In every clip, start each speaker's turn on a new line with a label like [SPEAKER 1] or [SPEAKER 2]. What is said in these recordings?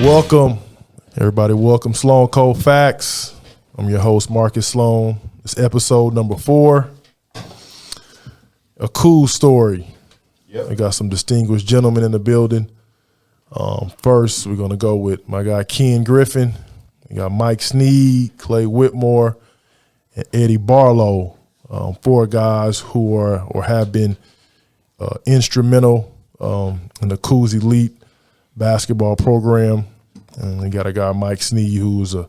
[SPEAKER 1] Welcome, everybody. Welcome, Sloan Cold Facts. I'm your host, Marcus Sloan. It's episode number 4. A Cooz Story. Yep. I got some distinguished gentlemen in the building. First, we're going to go with my guy, Ken Griffin. We got Mike Sneed, Clay Whitmore, and Eddy Barlow. 4 guys who are or have been instrumental in the Cooz Elite basketball program. And we got a guy, Mike Sneed, who's a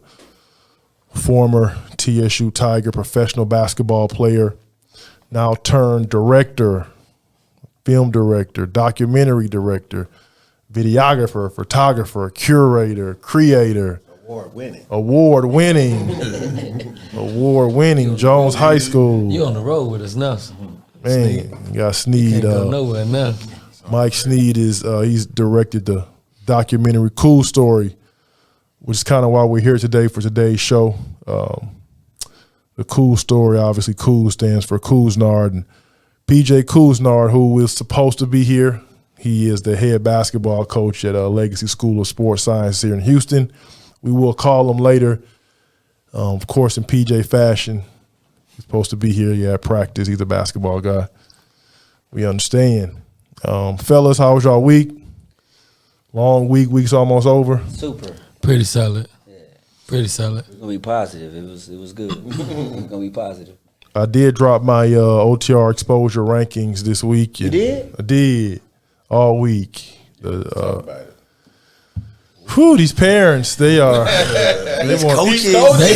[SPEAKER 1] former TSU Tiger professional basketball player, now turned director, film director, documentary director, videographer, photographer, curator, creator. Award-winning Jones High School.
[SPEAKER 2] You on the road with us now.
[SPEAKER 1] Man, you got Sneed.
[SPEAKER 2] Can't go nowhere now.
[SPEAKER 1] Mike Sneed is he's directed the documentary Cooz Story, which is kind of why we're here today for today's show. The Cooz Story, obviously Cooz stands for Cousinard, and PJ Cousinard, who is supposed to be here. He is the head basketball coach at Legacy School of Sports Science here in Houston. We will call him later. Of course, in PJ fashion, he's supposed to be here. Yeah, at practice. He's a basketball guy. We understand. Fellas, how was y'all week? Long week's almost over.
[SPEAKER 3] Super.
[SPEAKER 2] Pretty solid.
[SPEAKER 3] Yeah.
[SPEAKER 2] Pretty solid.
[SPEAKER 3] It's gonna be positive. It was good. It's gonna be positive.
[SPEAKER 1] I did drop my OTR exposure rankings this week.
[SPEAKER 3] You did?
[SPEAKER 1] I did. All week. These parents, they are. They want
[SPEAKER 3] coaches.
[SPEAKER 2] They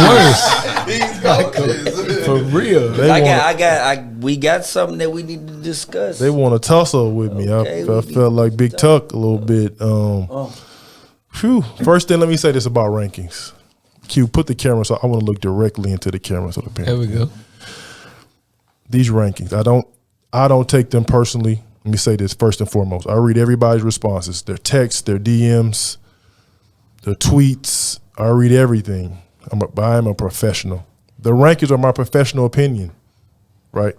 [SPEAKER 2] worse.
[SPEAKER 4] These coaches.
[SPEAKER 2] For real.
[SPEAKER 1] They
[SPEAKER 3] We got something that we need to discuss.
[SPEAKER 1] They want to tussle with me.
[SPEAKER 3] Okay,
[SPEAKER 1] I felt like Big Tuck a little bit. First thing, let me say this about rankings. Q, put the camera so I want to look directly into the camera so the parents.
[SPEAKER 2] There we go.
[SPEAKER 1] These rankings, I don't take them personally. Let me say this first and foremost. I read everybody's responses, their texts, their DMs, their tweets. I read everything. I am a professional. The rankings are my professional opinion, right?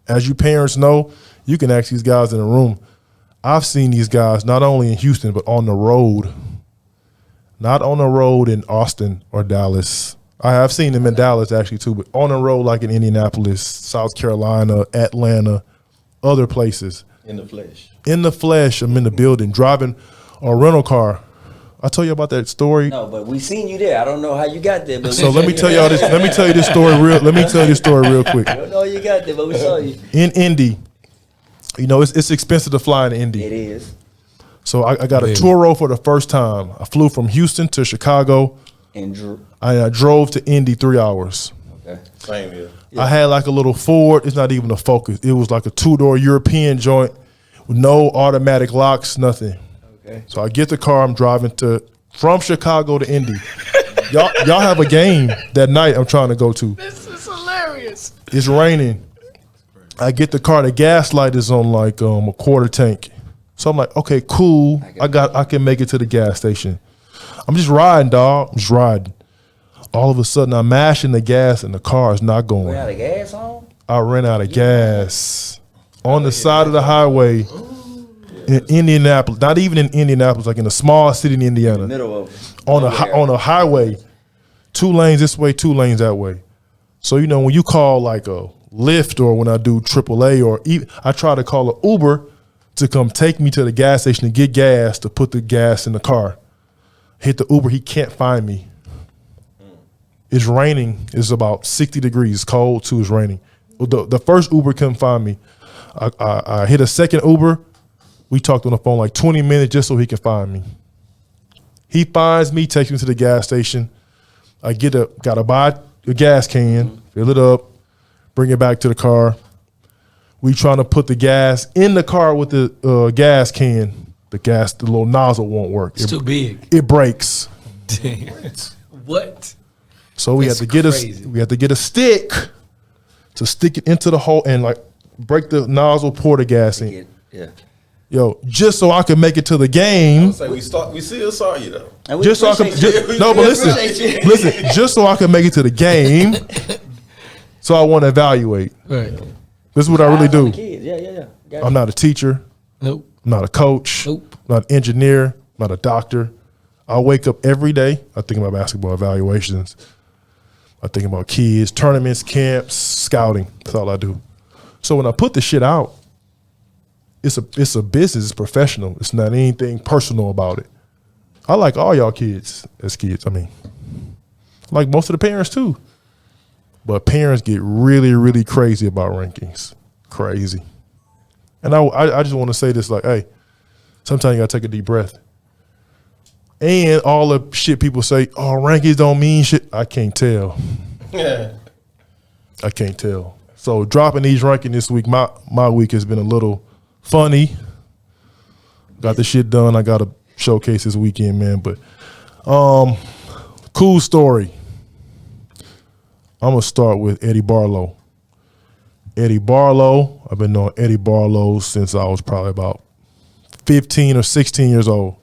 [SPEAKER 1] As you parents know, you can ask these guys in the room. I've seen these guys not only in Houston, but on the road. Not on the road in Austin or Dallas. I have seen them in Dallas actually too, but on the road like in Indianapolis, South Carolina, Atlanta, other places.
[SPEAKER 4] In the flesh.
[SPEAKER 1] In the flesh, I'm in the building, driving a rental car. I told you about that story.
[SPEAKER 3] No, but we seen you there. I don't know how you got there, but
[SPEAKER 1] So let me tell y'all this. Let me tell you this story real quick.
[SPEAKER 3] I don't know how you got there, but we saw you.
[SPEAKER 1] In Indy, you know, it's expensive to fly in Indy.
[SPEAKER 3] It is.
[SPEAKER 1] So I got a tour roll for the first time. I flew from Houston to Chicago.
[SPEAKER 3] And
[SPEAKER 1] I drove to Indy 3 hours.
[SPEAKER 3] okay.
[SPEAKER 4] Same here.
[SPEAKER 1] I had like a little Ford. It's not even a Focus. It was like a 2-door European joint with no automatic locks, nothing.
[SPEAKER 3] Okay.
[SPEAKER 1] So I get the car. I'm driving from Chicago to Indy. y'all have a game that night I'm trying to go to.
[SPEAKER 2] This is hilarious.
[SPEAKER 1] It's raining. I get the car. The gas light is on like a quarter tank. So I'm like, okay, cool. I can make it to the gas station. I'm just riding, dog. I'm just riding. All of a sudden, I'm mashing the gas and the car is not going.
[SPEAKER 3] Ran out of gas on?
[SPEAKER 1] I ran out of gas on the side of the highway in Indianapolis. Not even in Indianapolis, like in a small city in Indiana.
[SPEAKER 3] In the middle of
[SPEAKER 1] On a highway, 2 lanes this way, 2 lanes that way. So you know when you call like a Lyft or when I do AAA or even, I try to call an Uber to come take me to the gas station to get gas to put the gas in the car. Hit the Uber, he can't find me. It's raining. It's about 60 degrees. It's cold too. It's raining. The first Uber couldn't find me. I hit a second Uber. We talked on the phone like 20 minutes just so he can find me. He finds me, takes me to the gas station. I gotta buy a gas can, fill it up, bring it back to the car. We trying to put the gas in the car with the gas can. The little nozzle won't work.
[SPEAKER 2] It's too big.
[SPEAKER 1] It breaks.
[SPEAKER 2] Damn. What?
[SPEAKER 1] So we had to get a stick to stick it into the hole and like break the nozzle, pour the gas in.
[SPEAKER 3] Yeah.
[SPEAKER 1] Yo, just so I could make it to the game.
[SPEAKER 4] Say we still saw you though.
[SPEAKER 1] Just so I could. Listen. Just so I could make it to the game. So I want to evaluate.
[SPEAKER 2] Right.
[SPEAKER 1] This is what I really do.
[SPEAKER 3] Yeah.
[SPEAKER 1] I'm not a teacher.
[SPEAKER 2] Nope.
[SPEAKER 1] I'm not a coach.
[SPEAKER 2] Nope.
[SPEAKER 1] I'm not an engineer. I'm not a doctor. I wake up every day. I think about basketball evaluations. I think about kids, tournaments, camps, scouting. That's all I do. So when I put the shit out, it's a business. It's professional. It's not anything personal about it. I like all y'all kids as kids. I mean, like most of the parents too. But parents get really, really crazy about rankings. Crazy. And I just want to say this, like, hey, sometimes you got to take a deep breath. And all the shit people say, oh, rankings don't mean shit. I can't tell.
[SPEAKER 4] Yeah.
[SPEAKER 1] I can't tell. So dropping these rankings this week, my week has been a little funny. Got the shit done. I got to showcase this weekend, man. But Cooz Story. I'm going to start with Eddy Barlow. Eddy Barlow, I've been knowing Eddy Barlow since I was probably about 15 or 16 years old.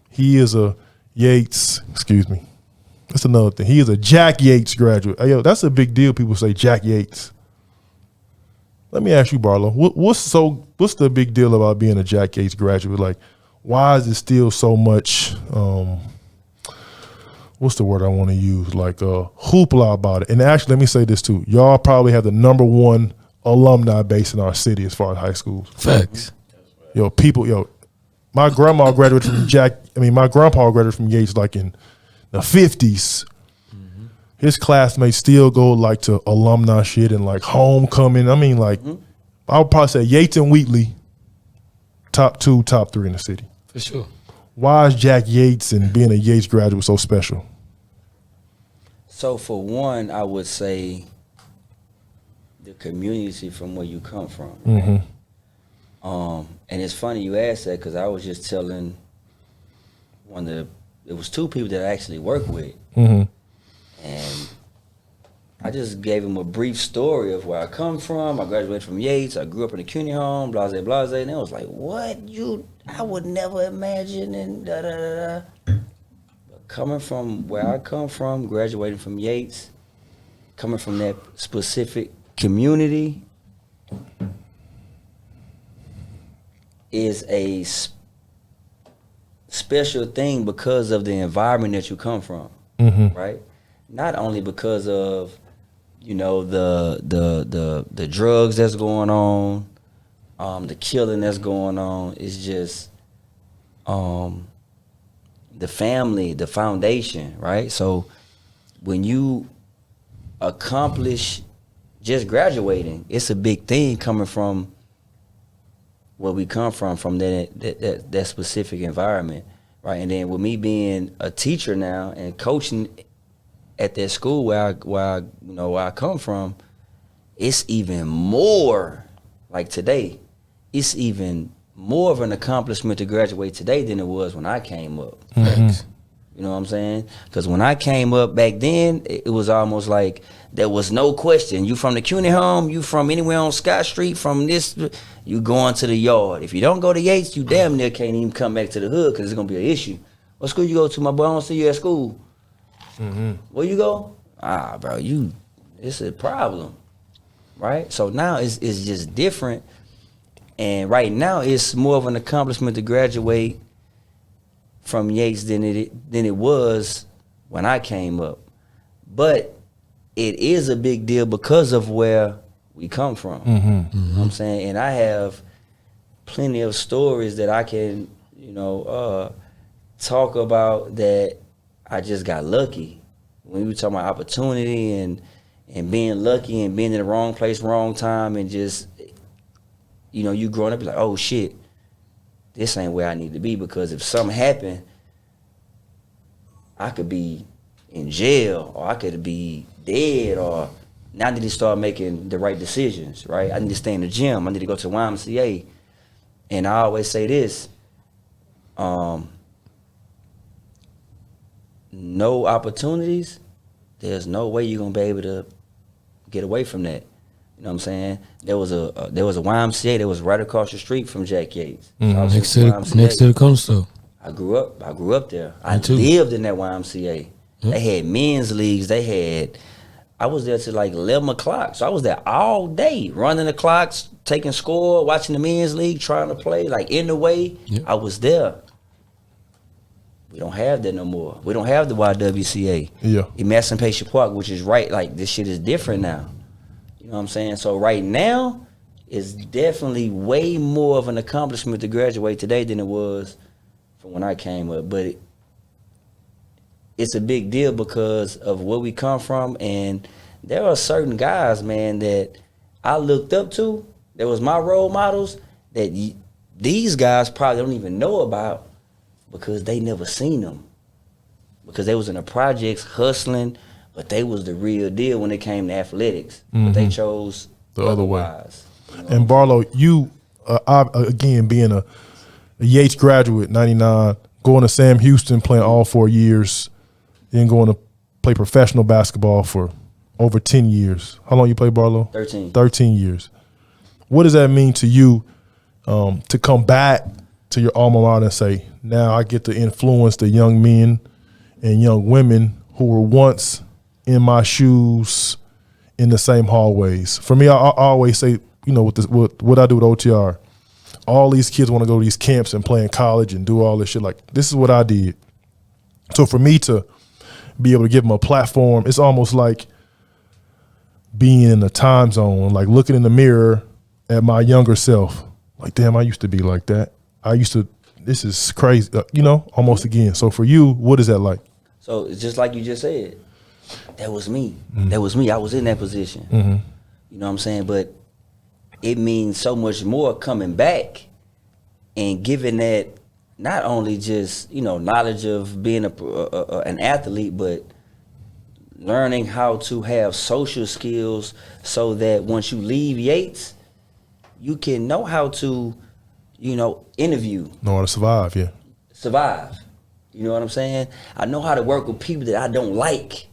[SPEAKER 1] He is a Yates, excuse me. That's another thing. He is a Jack Yates graduate. Yo, that's a big deal. People say Jack Yates. Let me ask you, Barlow, what's the big deal about being a Jack Yates graduate? Like, why is it still so much, what's the word I want to use? Like hoopla about it. And actually, let me say this too. Y'all probably have the #1 alumni base in our city as far as high schools.
[SPEAKER 2] Facts.
[SPEAKER 1] My grandma graduated from my grandpa graduated from Yates like in the 50s. Mm-hmm. His classmates still go like to alumni shit and like homecoming. I mean, like, I would probably say Yates and Wheatley, top 2, top 3 in the city.
[SPEAKER 2] For sure.
[SPEAKER 1] Why is Jack Yates and being a Yates graduate so special?
[SPEAKER 3] So for one, I would say the community from where you come from.
[SPEAKER 1] Mm-hmm.
[SPEAKER 3] And it's funny you asked that because I was just telling it was 2 people that I actually work with.
[SPEAKER 1] Mm-hmm.
[SPEAKER 3] And I just gave him a brief story of where I come from. I graduated from Yates. I grew up in a CUNY home, blase, blase. And they was like, what? I would never imagine and da-da-da-da. But coming from where I come from, graduating from Yates, coming from that specific community is a special thing because of the environment that you come from, right? Not only because of, the drugs that's going on, the killing that's going on. It's just the family, the foundation, right? So when you accomplish just graduating, it's a big thing coming from where we come from that specific environment, right? And then with me being a teacher now and coaching at that school where I come from, it's even more like today. It's even more of an accomplishment to graduate today than it was when I came up.
[SPEAKER 2] Facts.
[SPEAKER 3] You know what I'm saying? Because when I came up back then, it was almost like there was no question. You from the CUNY home, you from anywhere on Scott Street, from this, you going to the yard. If you don't go to Yates, you damn near can't even come back to the hood because it's going to be an issue. What school you go to, my boy? I don't see you at school. Mm-hmm. Where you go? Bro, it's a problem, right? So now it's just different. And right now it's more of an accomplishment to graduate from Yates than it was when I came up. But it is a big deal because of where we come from. Mm-hmm. You know what I'm saying? And I have plenty of stories that I can, talk about that I just got lucky. When we were talking about opportunity and being lucky and being in the wrong place, wrong time, and just, you growing up, you're like, oh shit, this ain't where I need to be, because if something happened, I could be in jail or I could be dead, or now I need to start making the right decisions, right? I need to stay in the gym. I need to go to the YMCA. And I always say this, no opportunities, there's no way you're gonna be able to get away from that. You know what I'm saying? There was a YMCA that was right across the street from Jack Yates.
[SPEAKER 2] Next to the corner store.
[SPEAKER 3] I grew up there. I lived in that YMCA. Yep. They had men's leagues. I was there till like 11 o'clock. So I was there all day, running the clocks, taking score, watching the men's league, trying to play, like in the way. Yep. I was there. We don't have that no more. We don't have the YWCA.
[SPEAKER 1] Yeah.
[SPEAKER 3] Emancipation Park, which is right. Like, this shit is different now. You know what I'm saying? So right now, it's definitely way more of an accomplishment to graduate today than it was from when I came up. But it's a big deal because of where we come from. And there are certain guys, man, that I looked up to, that was my role models, that these guys probably don't even know about because they never seen them. Because they was in the projects hustling, but they was the real deal when it came to athletics. But they chose
[SPEAKER 1] the other way.
[SPEAKER 3] You know?
[SPEAKER 1] And Barlow, you, again, being a Yates graduate, 99, going to Sam Houston, playing all 4 years, then going to play professional basketball for over 10 years. How long you play, Barlow?
[SPEAKER 3] 13.
[SPEAKER 1] 13 years. What does that mean to you to come back to your alma mater and say, now I get to influence the young men and young women who were once in my shoes in the same hallways? For me, I always say, you know, what I do with OTR, all these kids want to go to these camps and play in college and do all this shit. Like, this is what I did. So for me to be able to give them a platform, it's almost like being in a time zone, like looking in the mirror at my younger self. Like, damn, I used to be like that. This is crazy, you know, almost again. So for you, what is that like?
[SPEAKER 3] So it's just like you just said. That was me. That was me. I was in that position. You know what I'm saying? But it means so much more coming back and giving that not only just, you know, knowledge of being an athlete, but learning how to have social skills so that once you leave Yates, you can know how to, you know, interview.
[SPEAKER 1] Know how to survive, yeah.
[SPEAKER 3] Survive. You know what I'm saying? I know how to work with people that I don't like.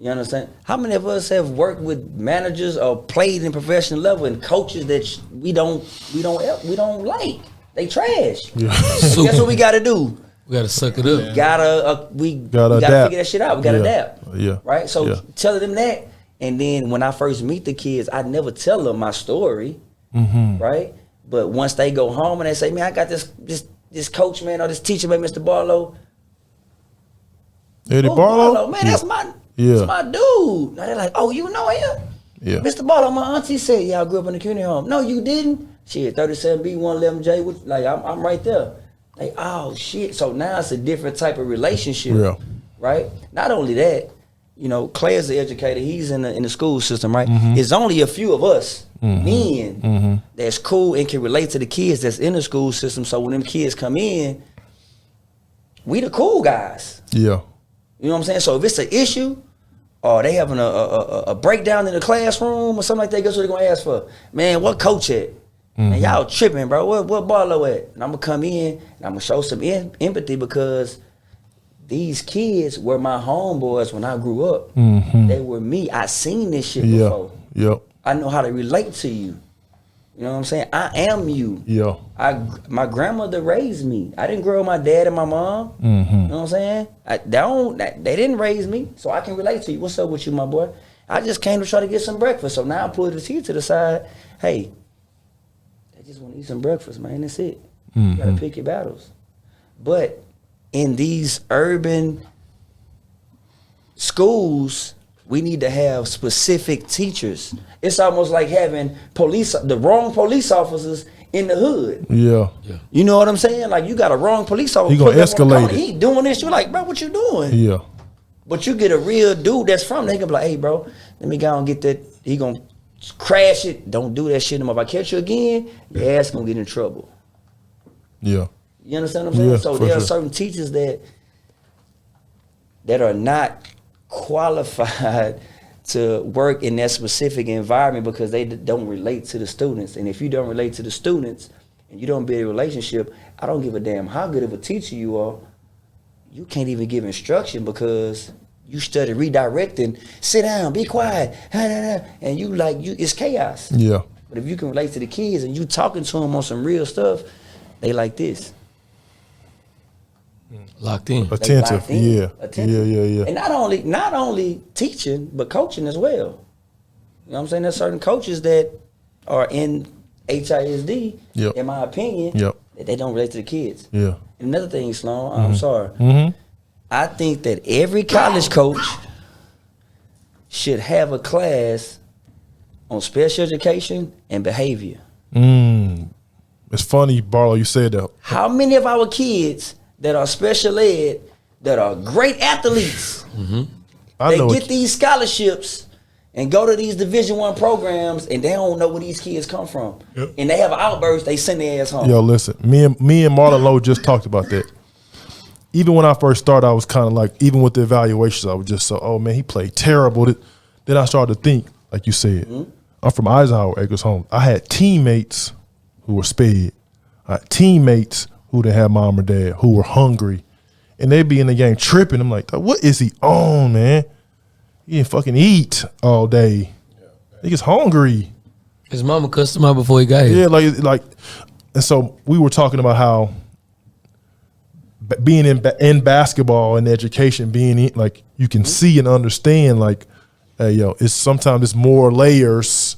[SPEAKER 3] You understand? How many of us have worked with managers or played in professional level and coaches that we don't like? They trash.
[SPEAKER 1] Yeah.
[SPEAKER 3] So guess what we got to do?
[SPEAKER 2] We gotta suck it up.
[SPEAKER 3] We
[SPEAKER 1] gotta
[SPEAKER 3] gotta figure that shit out. We gotta adapt.
[SPEAKER 1] Yeah.
[SPEAKER 3] Right? So
[SPEAKER 1] Yeah.
[SPEAKER 3] telling them that, and then when I first meet the kids, I never tell them my story. Right? But once they go home and they say, man, I got this coach, man, or this teacher, man, Mr. Barlow.
[SPEAKER 1] Eddy
[SPEAKER 3] Oh,
[SPEAKER 1] Barlow?
[SPEAKER 3] man, that's my dude. Now they're like, oh, you know him?
[SPEAKER 1] Yeah.
[SPEAKER 3] Mr. Barlow, my auntie said, yeah, I grew up in the community home. No, you didn't? Shit, 37B, 111J, like, I'm right there. Like, oh, shit. So now it's a different type of relationship.
[SPEAKER 1] Yeah.
[SPEAKER 3] Right? Not only that, you know, Claire's the educator. He's in the school system, right? It's only a few of us, men, that's cool and can relate to the kids that's in the school system. So when them kids come in, we the cool guys.
[SPEAKER 1] Yeah.
[SPEAKER 3] You know what I'm saying? So if it's an issue, or they having a breakdown in the classroom or something like that, guess what they're gonna ask for? Man, what coach at? Man, y'all tripping, bro. What Barlow at? And I'm gonna come in and I'm gonna show some empathy because these kids were my homeboys when I grew up. They were me. I seen this shit before.
[SPEAKER 1] Yep.
[SPEAKER 3] I know how to relate to you. You know what I'm saying? I am you.
[SPEAKER 1] Yeah.
[SPEAKER 3] My grandmother raised me. I didn't grow up with my dad and my mom. You know what I'm saying? They didn't raise me, so I can relate to you. What's up with you, my boy? I just came to try to get some breakfast. So now I pull the tea to the side. Hey, I just want to eat some breakfast, man. That's it. You got to pick your battles. But in these urban schools, we need to have specific teachers. It's almost like having the wrong police officers in the hood.
[SPEAKER 1] Yeah.
[SPEAKER 3] You know what I'm saying? Like, you got a wrong police officer.
[SPEAKER 1] He gonna escalate it.
[SPEAKER 3] He doing this. You're like, bro, what you doing?
[SPEAKER 1] Yeah.
[SPEAKER 3] But you get a real dude that's from there. He can be like, hey, bro, let me go and get that. He gonna crash it. Don't do that shit no more. If I catch you again, your ass gonna get in trouble.
[SPEAKER 1] Yeah.
[SPEAKER 3] You understand what I'm saying?
[SPEAKER 1] Yeah,
[SPEAKER 3] So
[SPEAKER 1] for
[SPEAKER 3] there are
[SPEAKER 1] sure.
[SPEAKER 3] certain teachers that are not qualified to work in that specific environment because they don't relate to the students. And if you don't relate to the students and you don't build a relationship, I don't give a damn how good of a teacher you are. You can't even give instruction because you study redirecting. Sit down, be quiet, and it's chaos.
[SPEAKER 1] Yeah.
[SPEAKER 3] But if you can relate to the kids and you talking to them on some real stuff, they like this.
[SPEAKER 2] Locked in.
[SPEAKER 1] Attentive.
[SPEAKER 3] They locked in.
[SPEAKER 1] Yeah.
[SPEAKER 3] Attentive.
[SPEAKER 1] Yeah.
[SPEAKER 3] And not only teaching, but coaching as well. You know what I'm saying? There's certain coaches that are in HISD,
[SPEAKER 1] Yep.
[SPEAKER 3] in my opinion,
[SPEAKER 1] Yep.
[SPEAKER 3] that they don't relate to the kids.
[SPEAKER 1] Yeah.
[SPEAKER 3] And another thing, Sloan, I'm sorry.
[SPEAKER 1] Mm-hmm.
[SPEAKER 3] I think that every college coach should have a class on special education and behavior.
[SPEAKER 1] It's funny, Barlow, you said that.
[SPEAKER 3] How many of our kids that are special ed that are great athletes,
[SPEAKER 1] I
[SPEAKER 3] they
[SPEAKER 1] know
[SPEAKER 3] get these scholarships and go to these Division I programs and they don't know where these kids come from.
[SPEAKER 1] Yep.
[SPEAKER 3] And they have an outburst, they send their ass home.
[SPEAKER 1] Yo, listen, me and Marlon Lowe just talked about that. Even when I first started, I was kind of like, even with the evaluations, I was just so, oh man, he played terrible. Then I started to think, like you said, I'm from Eisenhower Acres Home. I had teammates who were sped. I had teammates who didn't have mom or dad, who were hungry. And they'd be in the game tripping. I'm like, what is he on, man? He didn't fucking eat all day. Nigga's hungry.
[SPEAKER 2] His mama cussed him out before he got here.
[SPEAKER 1] Yeah, like, and so we were talking about how being in basketball and education, being in, like, you can see and understand, like, hey, yo, sometimes it's more layers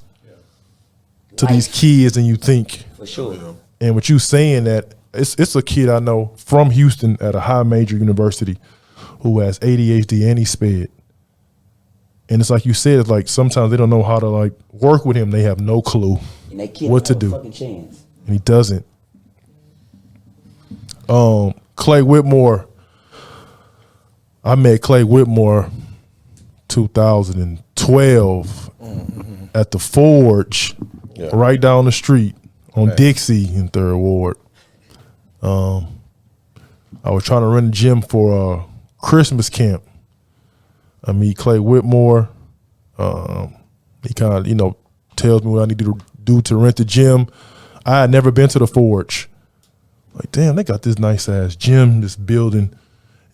[SPEAKER 1] to these kids than you think.
[SPEAKER 3] For sure.
[SPEAKER 1] And with you saying that, it's a kid I know from Houston at a high major university who has ADHD and he's sped. And it's like you said, it's like sometimes they don't know how to like work with him. They have no clue
[SPEAKER 3] And that kid
[SPEAKER 1] what to
[SPEAKER 3] don't have
[SPEAKER 1] do.
[SPEAKER 3] a fucking chance.
[SPEAKER 1] And he doesn't. Clay Whitmore. I met Clay Whitmore 2012 at the Forge, right down the street on Dixie in 3rd Ward. I was trying to run a gym for a Christmas camp. I meet Clay Whitmore. He kind of, tells me what I need to do to rent the gym. I had never been to the Forge. Like, damn, they got this nice ass gym, this building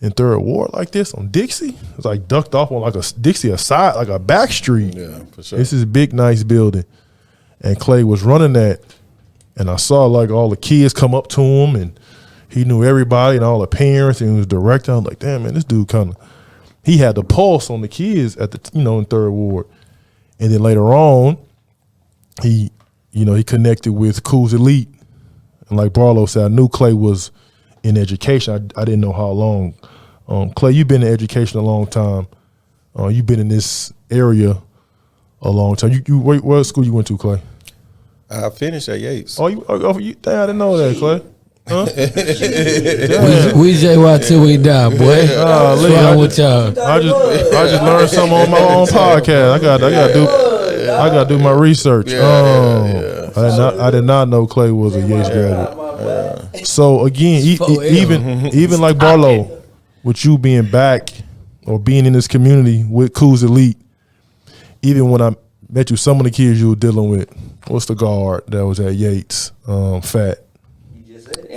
[SPEAKER 1] in 3rd Ward like this on Dixie. It's like ducked off on like a Dixie aside, like a back street.
[SPEAKER 4] Yeah, for sure.
[SPEAKER 1] This is a big, nice building. And Clay was running that. And I saw like all the kids come up to him and he knew everybody and all the parents and he was director. I'm like, damn, man, this dude he had the pulse on the kids at the, in 3rd Ward. And then later on, he connected with Cooz Elite. And like Barlow said, I knew Clay was in education. I didn't know how long. Clay, you've been in education a long time. You've been in this area a long time. What school you went to, Clay?
[SPEAKER 4] I finished at Yates.
[SPEAKER 1] Damn, I didn't know that, Clay. Huh?
[SPEAKER 2] We JY till we die, boy. What's wrong with y'all?
[SPEAKER 1] I just learned something on my own podcast. I got to do my research. I did not know Clay was a Yates graduate. So again, even like Barlow, with you being back or being in this community with Cooz Elite, even when I met you, some of the kids you were dealing with, what's the guard that was at Yates? Fat.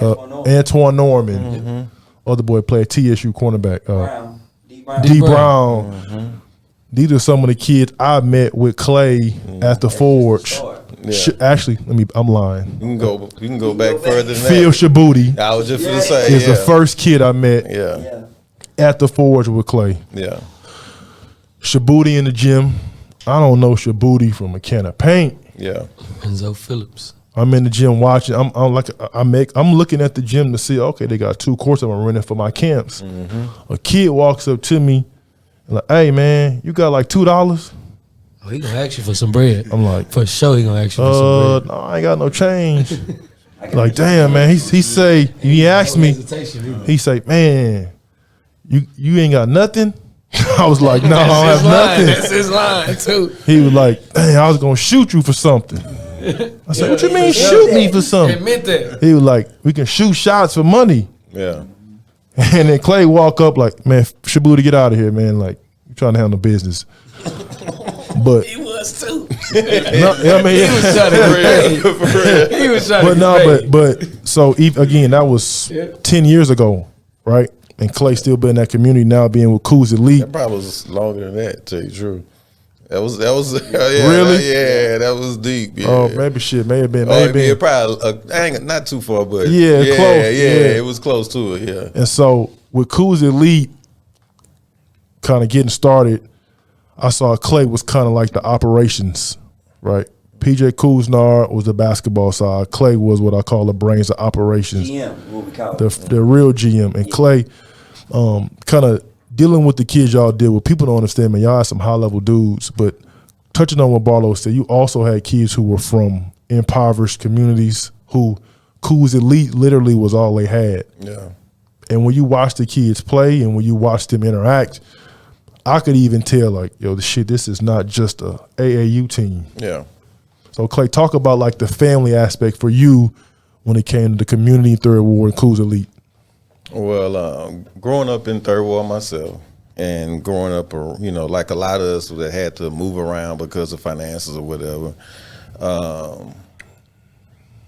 [SPEAKER 1] Antoine Norman. Other boy played TSU cornerback. D. Brown. These are some of the kids I met with Clay at the Forge.
[SPEAKER 4] Yeah.
[SPEAKER 1] Actually, I'm lying.
[SPEAKER 4] You can go back further than
[SPEAKER 1] Phil
[SPEAKER 4] that.
[SPEAKER 1] Shabuti
[SPEAKER 4] I was just gonna say
[SPEAKER 1] is the first kid I met at the Forge with Clay.
[SPEAKER 4] Yeah.
[SPEAKER 1] Shabuti in the gym. I don't know Shabuti from a can of paint.
[SPEAKER 4] Yeah.
[SPEAKER 2] Enzo Phillips.
[SPEAKER 1] I'm in the gym watching. I'm looking at the gym to see. Okay, they got 2 courts I'm running for my camps. A kid walks up to me, and like, "Hey man, you got like $2?"
[SPEAKER 2] Oh, he gonna ask you for some bread.
[SPEAKER 1] I'm like,
[SPEAKER 2] for sure he gonna ask you for some bread.
[SPEAKER 1] No, I ain't got no change. Like, damn man, he asked me. He say, man, you ain't got nothing. I was like, no, I don't have nothing.
[SPEAKER 2] That's his line too.
[SPEAKER 1] He was like, dang, I was gonna shoot you for something. I said, what you mean shoot me for something?
[SPEAKER 2] Admit that.
[SPEAKER 1] He was like, we can shoot shots for money.
[SPEAKER 4] Yeah.
[SPEAKER 1] And then Clay walk up like, man, Shabuti, get out of here, man. Like, you trying to handle business. But
[SPEAKER 2] He was too.
[SPEAKER 1] no, I mean,
[SPEAKER 2] He was trying to grade. He was trying
[SPEAKER 1] but
[SPEAKER 2] to
[SPEAKER 1] no,
[SPEAKER 2] grade.
[SPEAKER 1] but so again, that was 10 years ago, right? And Clay still been in that community now, being with Cooz Elite.
[SPEAKER 4] That probably was longer than that, to tell you the truth. That was
[SPEAKER 1] Really?
[SPEAKER 4] Yeah, that was deep. Yeah.
[SPEAKER 1] Oh, maybe shit, may have been.
[SPEAKER 4] Yeah, probably not too far, but
[SPEAKER 1] close.
[SPEAKER 4] Yeah, it was close to it. Yeah.
[SPEAKER 1] And so with Cooz Elite kind of getting started, I saw Clay was kind of like the operations, right? PJ Cousinard was the basketball side. Clay was what I call the brains of operations.
[SPEAKER 3] GM, what we call it.
[SPEAKER 1] The real GM. And Clay, kind of dealing with the kids y'all deal with. People don't understand, man. Y'all had some high-level dudes. But touching on what Barlow said, you also had kids who were from impoverished communities who Cooz Elite literally was all they had.
[SPEAKER 4] Yeah.
[SPEAKER 1] And when you watch the kids play and when you watch them interact, I could even tell, like, yo, this is not just a AAU team.
[SPEAKER 4] Yeah.
[SPEAKER 1] So, Clay, talk about, like, the family aspect for you when it came to the community Third Ward and Cooz Elite.
[SPEAKER 4] Well, growing up in Third Ward myself and growing up, like a lot of us that had to move around because of finances or whatever,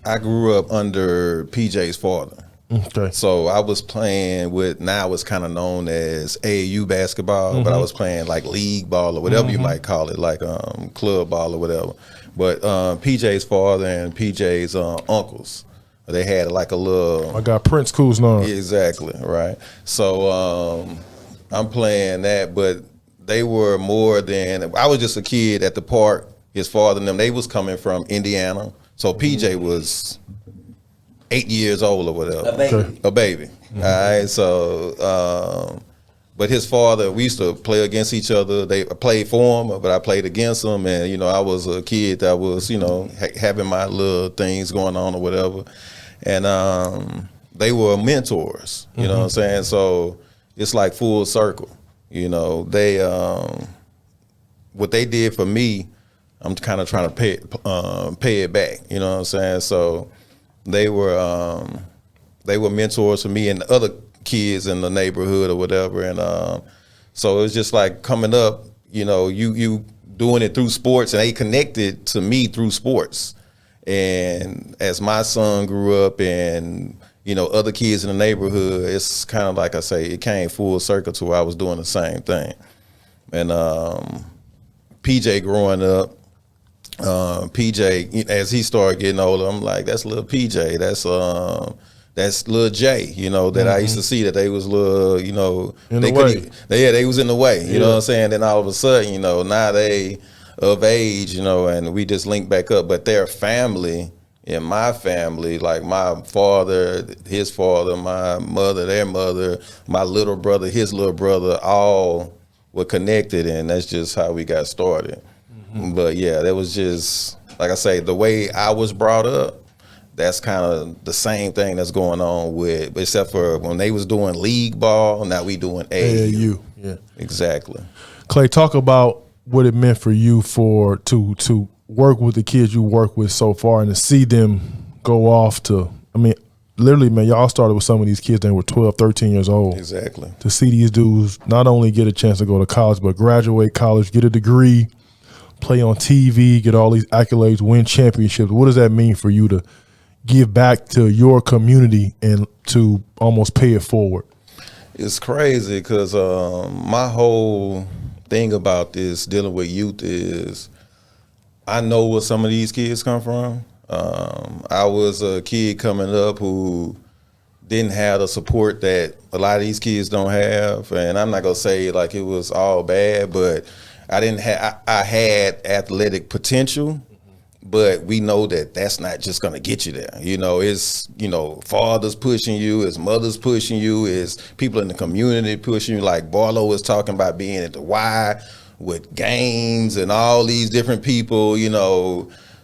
[SPEAKER 4] I grew up under PJ's father.
[SPEAKER 1] Okay.
[SPEAKER 4] So I was playing with, now it's kind of known as AAU basketball, but I was playing like league ball or whatever you might call it, like club ball or whatever. But PJ's father and PJ's uncles, they had like a little.
[SPEAKER 1] I got Prince Cousinard.
[SPEAKER 4] Exactly, right. So I'm playing that, but they were more than, I was just a kid at the park. His father and them, they was coming from Indiana. So PJ was 8 years old or whatever.
[SPEAKER 3] A baby.
[SPEAKER 1] Okay.
[SPEAKER 4] A baby. All right. So, but his father, we used to play against each other. They played for him, but I played against him. And, I was a kid that was, having my little things going on or whatever. And they were mentors, you know what I'm saying? So it's like full circle. They, what they did for me, I'm kind of trying to pay it back, you know what I'm saying? So they were mentors for me and the other kids in the neighborhood or whatever. And so it was just like coming up, you doing it through sports, and they connected to me through sports. And as my son grew up and, other kids in the neighborhood, it's kind of like I say, it came full circle to where I was doing the same thing. And PJ growing up, PJ, as he started getting older, I'm like, that's little PJ. That's little Jay, that I used to see that they was little, they was in the way, you know what I'm saying? Then all of a sudden, now they of age, and we just link back up. But their family and my family, like my father, his father, my mother, their mother, my little brother, his little brother, all were connected, and that's just how we got started. But yeah, that was just, like I say, the way I was brought up, that's kind of the same thing that's going on with, except for when they was doing league ball, now we doing AAU.
[SPEAKER 1] Yeah.
[SPEAKER 4] Exactly.
[SPEAKER 1] Clay, talk about what it meant for you to work with the kids you work with so far and to see them go off to, literally, man, y'all started with some of these kids that were 12, 13 years old.
[SPEAKER 4] Exactly.
[SPEAKER 1] To see these dudes not only get a chance to go to college, but graduate college, get a degree, play on TV, get all these accolades, win championships. What does that mean for you to give back to your community and to almost pay it forward?
[SPEAKER 4] It's crazy because my whole thing about this dealing with youth is I know where some of these kids come from. I was a kid coming up who didn't have the support that a lot of these kids don't have, and I'm not gonna say like it was all bad, but I had athletic potential, but we know that that's not just gonna get you there. It's, fathers pushing you, it's mothers pushing you, it's people in the community pushing you. Like Barlow was talking about being at the Y with games and all these different people,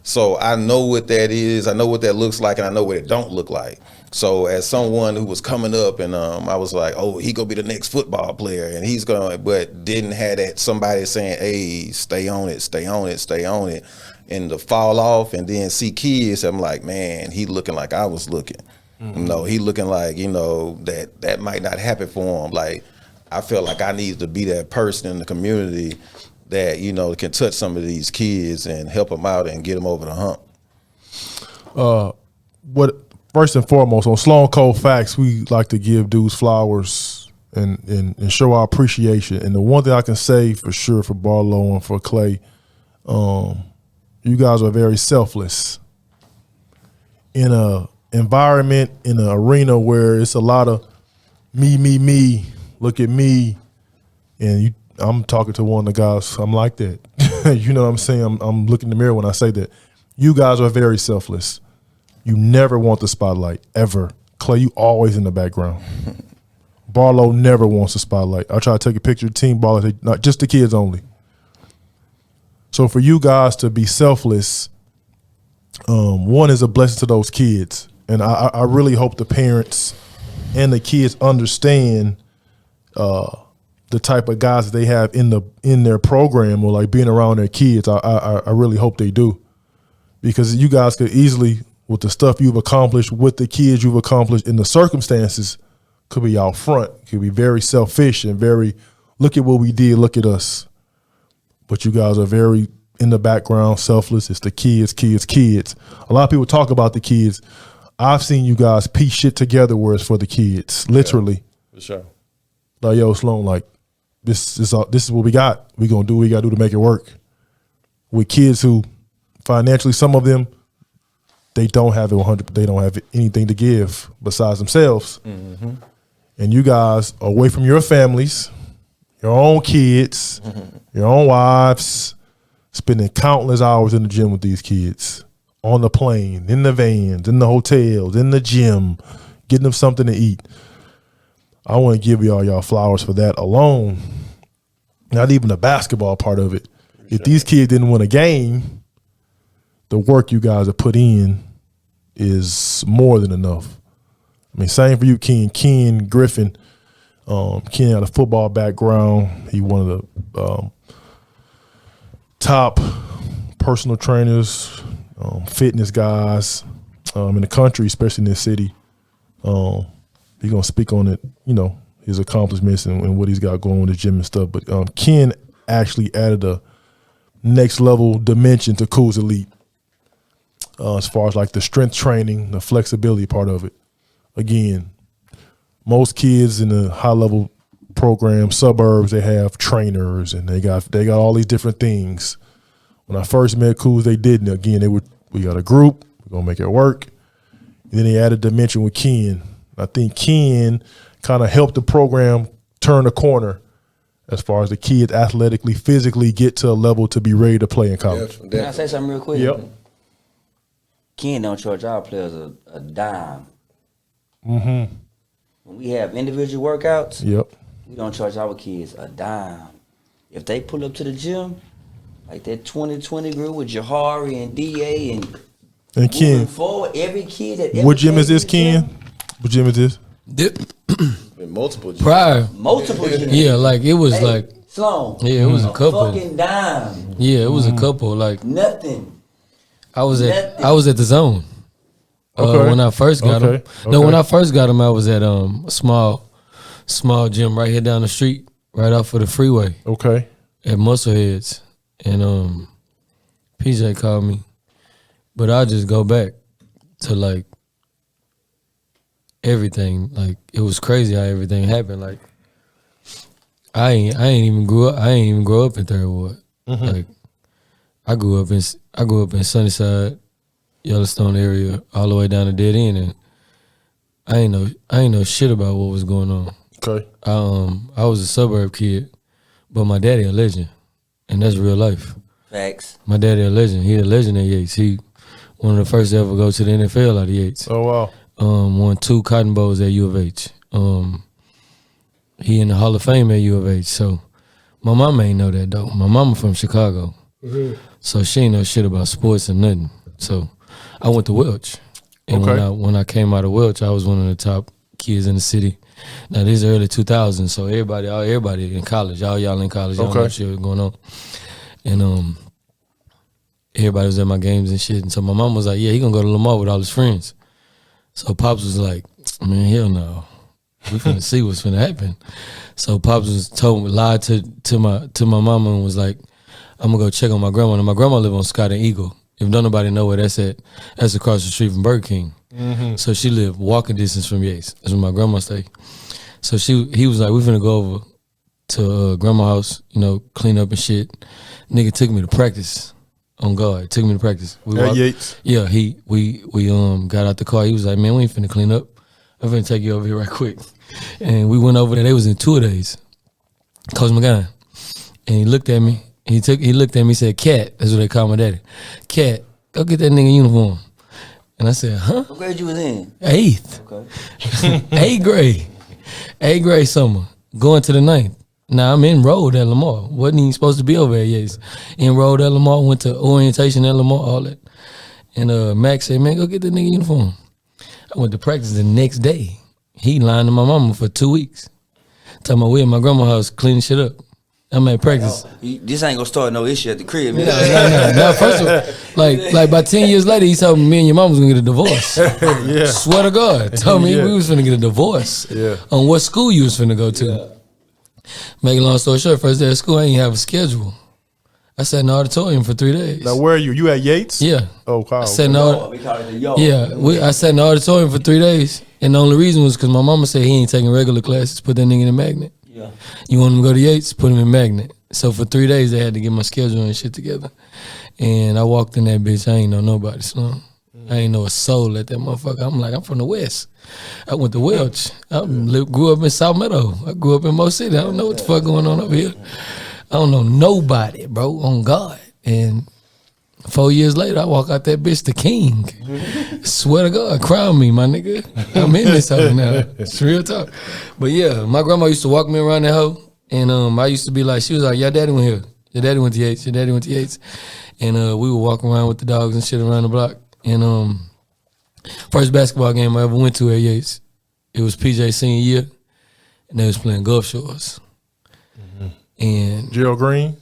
[SPEAKER 4] So I know what that is, I know what that looks like, and I know what it don't look like. So as someone who was coming up, and I was like, oh, he gonna be the next football player, and he's gonna, but didn't have that somebody saying, hey, stay on it, stay on it, stay on it, and to fall off and then see kids, I'm like, man, he looking like I was looking. He looking like, that might not happen for him. Like, I felt like I needed to be that person in the community that, can touch some of these kids and help them out and get them over the hump.
[SPEAKER 1] First and foremost, on Sloan Cold Facts, we like to give dudes flowers and show our appreciation. And the one thing I can say for sure for Barlow and for Clay, you guys are very selfless. In a environment, in an arena where it's a lot of me, look at me, and I'm talking to one of the guys, I'm like that. You know what I'm saying? I'm looking in the mirror when I say that. you guys are very selfless. You never want the spotlight, ever. Clay, you always in the background. Barlow never wants the spotlight. I try to take a picture of Team Barlow, not just the kids only. So for you guys to be selfless, one is a blessing to those kids. And I really hope the parents and the kids understand the type of guys that they have in their program, or like being around their kids. I really hope they do, because you guys could easily, with the stuff you've accomplished, with the kids you've accomplished, in the circumstances, could be out front, could be very selfish and very, look at what we did, look at us. But you guys are very in the background, selfless. It's the kids. A lot of people talk about the kids. I've seen you guys piece shit together where it's for the kids, literally.
[SPEAKER 4] Yeah, for sure.
[SPEAKER 1] Like, yo, Sloan, like, this is what we got. We gonna do what we gotta do to make it work. With kids who financially, some of them, they don't have it 100. They don't have anything to give besides themselves. Mm-hmm. And you guys are away from your families, your own kids, your own wives, spending countless hours in the gym with these kids, on the plane, in the vans, in the hotels, in the gym, getting them something to eat. I want to give y'all flowers for that alone. Not even the basketball part of it. If these kids didn't win a game, the work you guys have put in is more than enough. I mean, same for you, Ken Griffin. Ken had a football background. He one of the top personal trainers, fitness guys in the country, especially in this city. He's gonna speak on it, his accomplishments and what he's got going with the gym and stuff. But Ken actually added a next level dimension to Cooz Elite, as far as like the strength training, the flexibility part of it. Again, most kids in the high level program, suburbs, they have trainers and they got all these different things. When I first met Cooz, they didn't. Again, we got a group, we're gonna make it work. And then they added dimension with Ken. I think Ken kind of helped the program turn the corner as far as the kids athletically, physically get to a level to be ready to play in college.
[SPEAKER 3] Can I say something real quick?
[SPEAKER 1] Yep.
[SPEAKER 3] Ken don't charge our players a dime.
[SPEAKER 1] Mm-hmm.
[SPEAKER 3] When we have individual workouts,
[SPEAKER 1] yep,
[SPEAKER 3] we don't charge our kids a dime. If they pull up to the gym, like that 2020 group with Jahari and DA and
[SPEAKER 1] Ken,
[SPEAKER 3] forward, every kid that
[SPEAKER 1] what gym is this, Ken? What gym is this?
[SPEAKER 4] Multiple gyms.
[SPEAKER 2] Prior.
[SPEAKER 3] Multiple gyms.
[SPEAKER 2] Yeah, like it was like
[SPEAKER 3] Sloan.
[SPEAKER 2] Yeah, it was a couple.
[SPEAKER 3] Fucking dime.
[SPEAKER 2] Yeah, it was a couple. Like
[SPEAKER 3] Nothing.
[SPEAKER 2] I was at the Zone.
[SPEAKER 1] Okay.
[SPEAKER 2] When I first got him.
[SPEAKER 1] Okay.
[SPEAKER 2] No, when I first got him, I was at a small gym right here down the street, right off of the freeway.
[SPEAKER 1] Okay.
[SPEAKER 2] At Muscleheads. And PJ called me. But I just go back to like everything. Like it was crazy how everything happened. Like I ain't even grow up in Third Ward. Mm-hmm. Like I grew up in Sunnyside, Yellowstone area, all the way down to Dead End, and I ain't know shit about what was going on.
[SPEAKER 1] Okay.
[SPEAKER 2] I was a suburb kid, but my daddy a legend, and that's real life.
[SPEAKER 3] Facts.
[SPEAKER 2] My daddy a legend. He a legend at Yates. He one of the first to ever go to the NFL out of Yates.
[SPEAKER 1] Oh wow.
[SPEAKER 2] Won 2 Cotton Bowls at U of H. He in the Hall of Fame at U of H. So my mama ain't know that though. My mama from Chicago. Mm-hmm. So she ain't know shit about sports or nothing. So I went to Welch. And when I came out of Welch, I was one of the top kids in the city. Now this is early 2000s, so everybody in college, all y'all in college, y'all know shit was going on. And everybody was at my games and shit. And so my mom was like, yeah, he gonna go to Lamar with all his friends. So Pops was like, man, hell no. We finna see what's finna happen. So Pops lied to my mama and was like, I'm gonna go check on my grandma. And my grandma live on Scott and Eagle. If don't nobody know where that's at, that's across the street from Burger King. Mm-hmm. So she lived walking distance from Yates. That's where my grandma stayed. So he was like, we finna go over to grandma's house, clean up and shit. Nigga took me to practice. On God, took me to practice.
[SPEAKER 1] Yates?
[SPEAKER 2] Yeah, we got out the car. He was like, man, we ain't finna clean up. I'm finna take you over here right quick. And we went over there. They was in 2 days. Coach McGann. And he looked at me. He looked at me and said, Cat. That's what they call my daddy. Cat, go get that nigga uniform. And I said, huh?
[SPEAKER 3] What grade you was in?
[SPEAKER 2] 8th.
[SPEAKER 3] Okay.
[SPEAKER 2] 8th grade summer, going to the 9th. Now I'm enrolled at Lamar. Wasn't even supposed to be over at Yates. Enrolled at Lamar, went to orientation at Lamar, all that. And Max said, man, go get that nigga uniform. I went to practice the next day. He lying to my mama for 2 weeks. Talking about we at my grandma's house cleaning shit up. I'm at practice.
[SPEAKER 3] This ain't gonna start no issue at the crib. Man.
[SPEAKER 2] No. First of all, like about 10 years later, he told me and your mom was gonna get a divorce.
[SPEAKER 1] Yeah.
[SPEAKER 2] Swear to God. Told me we was finna get a divorce.
[SPEAKER 1] Yeah.
[SPEAKER 2] On what school you was finna go to. Make a long story short, first day of school, I ain't have a schedule. I sat in the auditorium for 3 days.
[SPEAKER 1] Now, where are you? You at Yates?
[SPEAKER 2] Yeah.
[SPEAKER 1] Oh, wow.
[SPEAKER 2] I sat in
[SPEAKER 3] We call it the yo.
[SPEAKER 2] I sat in the auditorium for 3 days. And the only reason was because my mama said he ain't taking regular classes, put that nigga in a magnet.
[SPEAKER 3] Yeah.
[SPEAKER 2] You want him to go to Yates, put him in magnet. So for 3 days, they had to get my schedule and shit together. And I walked in that bitch, I ain't know nobody, Sloan. I ain't know a soul at that motherfucker. I'm like, I'm from the West. I went to Welch. Grew up in South Meadow. I grew up in Mo City. I don't know what the fuck going on over here. I don't know nobody, bro, on God. And 4 years later, I walk out that bitch the king. Swear to God, crown me, my nigga. I'm in this hoe now. It's real talk. But yeah, my grandma used to walk me around that hoe. And I used to be like, she was like, your daddy went here. Your daddy went to Yates. Your daddy went to Yates. And we would walk around with the dogs and shit around the block. And first basketball game I ever went to at Yates, it was PJ senior year. And they was playing Gulf Shores. Mm-hmm. And
[SPEAKER 1] Gerald Green?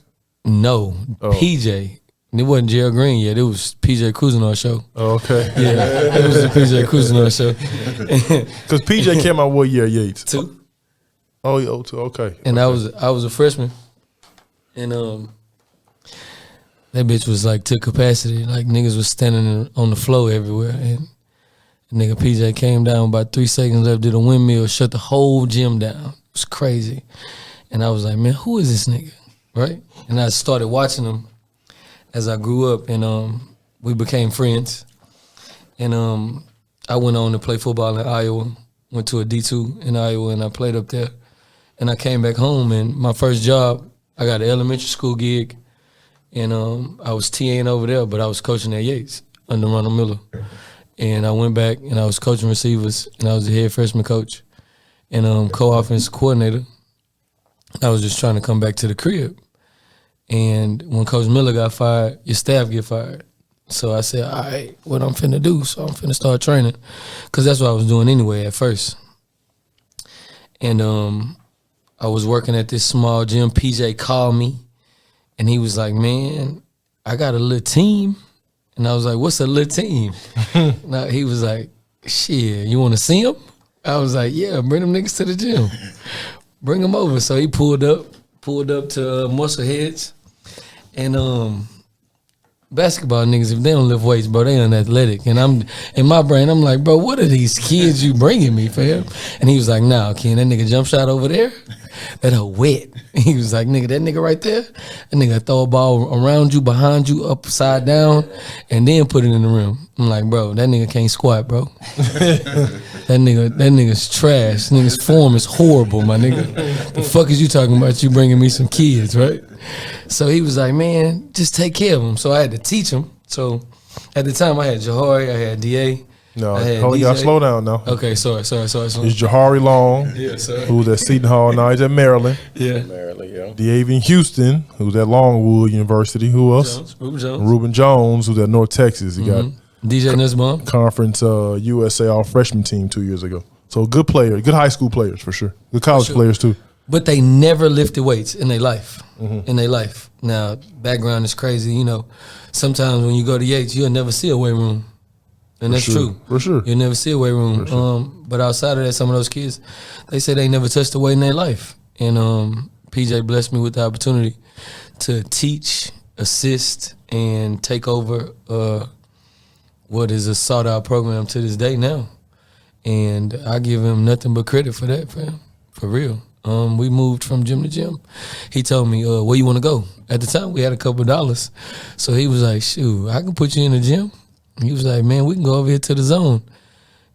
[SPEAKER 2] No, PJ. And it wasn't Gerald Green yet. It was PJ Cousinard show.
[SPEAKER 1] Oh, okay.
[SPEAKER 2] Yeah, it was the PJ Cousinard show.
[SPEAKER 1] Because PJ came out what year, Yates?
[SPEAKER 2] 2.
[SPEAKER 1] Oh, yeah, 02, okay.
[SPEAKER 2] And I was a freshman. And that bitch was like to capacity. Like niggas was standing on the floor everywhere. And nigga PJ came down about 3 seconds left, did a windmill, shut the whole gym down. It was crazy. And I was like, man, who is this nigga? Right? And I started watching him as I grew up, and we became friends. And I went on to play football in Iowa, went to a D2 in Iowa, and I played up there. And I came back home, and my first job, I got an elementary school gig, and I was TAing over there, but I was coaching at Yates under Ronald Miller. And I went back, and I was coaching receivers, and I was the head freshman coach and co-offensive coordinator. I was just trying to come back to the crib. And when Coach Miller got fired, your staff get fired. So I said, all right, what I'm finna do? So I'm finna start training. Because that's what I was doing anyway at first. And I was working at this small gym. PJ called me, and he was like, man, I got a little team. And I was like, what's a little team? Now, he was like, shit, you want to see them? I was like, yeah, bring them niggas to the gym. Bring them over. So he pulled up to Muscle Heads. And basketball niggas, if they don't lift weights, bro, they unathletic. And I'm in my brain, I'm like, bro, what are these kids you bringing me, fam? And he was like, nah, Ken, that nigga jump shot over there, that hoe wet. He was like, nigga, that nigga right there, that nigga throw a ball around you, behind you, upside down, and then put it in the rim. I'm like, bro, that nigga can't squat, bro. That nigga's trash. Nigga's form is horrible, my nigga. The fuck is you talking about? You bringing me some kids, right? So he was like, man, just take care of him. So I had to teach him. So at the time I had Jahari, I had DA.
[SPEAKER 1] No,
[SPEAKER 2] I had
[SPEAKER 1] hold on,
[SPEAKER 2] DJ.
[SPEAKER 1] y'all slow down now.
[SPEAKER 2] Okay, sorry.
[SPEAKER 1] It's Jahari Long, who's at Seton Hall. Now he's at Maryland.
[SPEAKER 2] Yeah.
[SPEAKER 4] Maryland, yeah.
[SPEAKER 1] D'Avian Houston, who's at Longwood University. Who else? Ruben Jones, who's at North Texas. He got
[SPEAKER 2] DJ Nussbaum.
[SPEAKER 1] Conference USA All Freshman team 2 years ago. So good player, good high school players for sure. Good college players too.
[SPEAKER 2] But they never lifted weights in their life. In their life. Now, background is crazy. You know, sometimes when you go to Yates, you'll never see a weight room. And that's true.
[SPEAKER 1] For sure.
[SPEAKER 2] You'll never see a weight room. But outside of that, some of those kids, they say they never touched a weight in their life. And PJ blessed me with the opportunity to teach, assist, and take over what is a sought-out program to this day now. And I give him nothing but credit for that, fam. For real. We moved from gym to gym. He told me, where you want to go? At the time, we had a couple of dollars. So he was like, shoot, I can put you in the gym. He was like, man, we can go over here to the zone.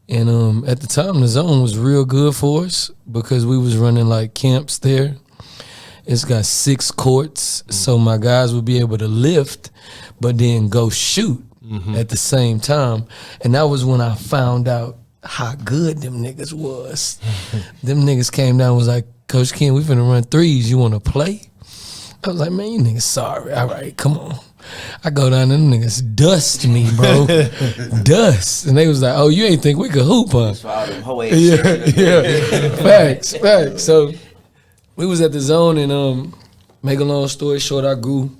[SPEAKER 2] And at the time, the zone was real good for us because we was running like camps there. It's got 6 courts, so my guys would be able to lift, but then go shoot. at the same time. And that was when I found out how good them niggas was. Them niggas came down and was like, Coach Ken, we finna run threes. You wanna play? I was like, man, you niggas sorry. All right, come on. I go down and them niggas dust me, bro. Dust. And they was like, oh, you ain't think we could hoop, huh? Yeah. Facts. So we was at the zone and make a long story short, I grew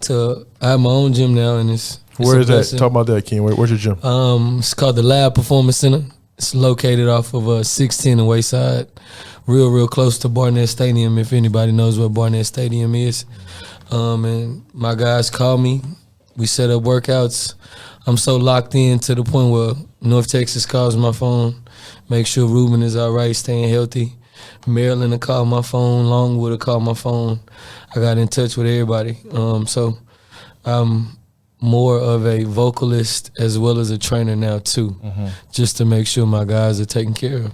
[SPEAKER 2] to I have my own gym now and it's
[SPEAKER 1] Where is that? Talk about that, Ken. Where's your gym?
[SPEAKER 2] It's called the Lab Performance Center. It's located off of 16 and Wayside, real close to Barnett Stadium. If anybody knows what Barnett Stadium is, and my guys call me. We set up workouts. I'm so locked in to the point where North Texas calls my phone, make sure Ruben is all right, staying healthy. Maryland will call my phone. Longwood will call my phone. I got in touch with everybody. So I'm more of a vocalist as well as a trainer now too, just to make sure my guys are taken care of.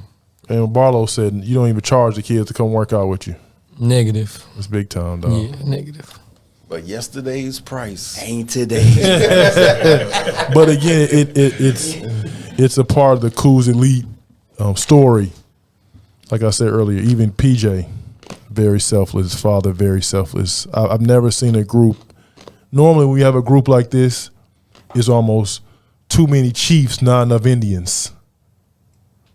[SPEAKER 1] And Barlow said you don't even charge the kids to come work out with you.
[SPEAKER 2] Negative.
[SPEAKER 1] It's big time, dog.
[SPEAKER 2] Yeah, negative.
[SPEAKER 4] But yesterday's price
[SPEAKER 3] Ain't today.
[SPEAKER 1] But again, it's a part of the Cooz Elite story. Like I said earlier, even PJ, very selfless. His father, very selfless. I've never seen a group. Normally, when you have a group like this, it's almost too many chiefs, not enough Indians.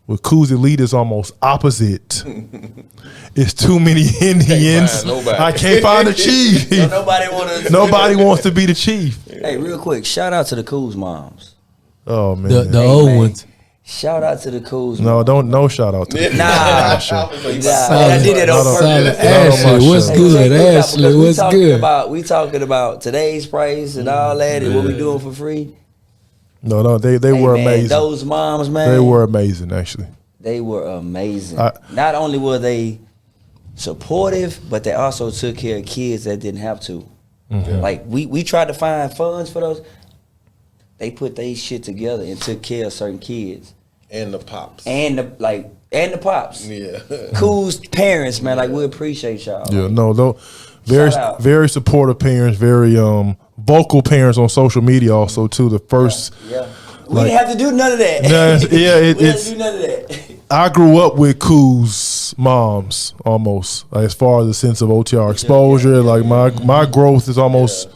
[SPEAKER 1] With Cooz Elite, it's almost opposite. It's too many Indians. I can't find a chief. Nobody wants to be the chief.
[SPEAKER 3] Hey, real quick, shout out to the Cooz moms.
[SPEAKER 1] Oh man,
[SPEAKER 2] The old
[SPEAKER 3] man.
[SPEAKER 2] ones.
[SPEAKER 3] Shout out to the Cooz
[SPEAKER 1] no,
[SPEAKER 3] moms.
[SPEAKER 1] no shout out to them.
[SPEAKER 3] Nah, I did it on purpose.
[SPEAKER 2] Ashley, what's
[SPEAKER 1] show.
[SPEAKER 2] good?
[SPEAKER 3] Hey,
[SPEAKER 2] Ashley, what's good?
[SPEAKER 3] We talking about today's price and all that and what we doing for free.
[SPEAKER 1] No, they were
[SPEAKER 3] man,
[SPEAKER 1] amazing.
[SPEAKER 3] Those moms, man.
[SPEAKER 1] They were amazing, actually.
[SPEAKER 3] They were amazing. Not only were they supportive, but they also took care of kids that didn't have to. Like we tried to find funds for those. They put their shit together and took care of certain kids.
[SPEAKER 4] and the pops.
[SPEAKER 3] And the pops.
[SPEAKER 4] Yeah.
[SPEAKER 3] Cool's parents, man. Like, we appreciate y'all.
[SPEAKER 1] Yeah, no, though, very supportive parents, very vocal parents on social media also too. The first,
[SPEAKER 3] yeah. We didn't have to do none of that.
[SPEAKER 1] Yeah,
[SPEAKER 3] we didn't have to do none of that.
[SPEAKER 1] I grew up with Cooz moms almost, like, as far as the sense of OTR exposure. Like my growth is almost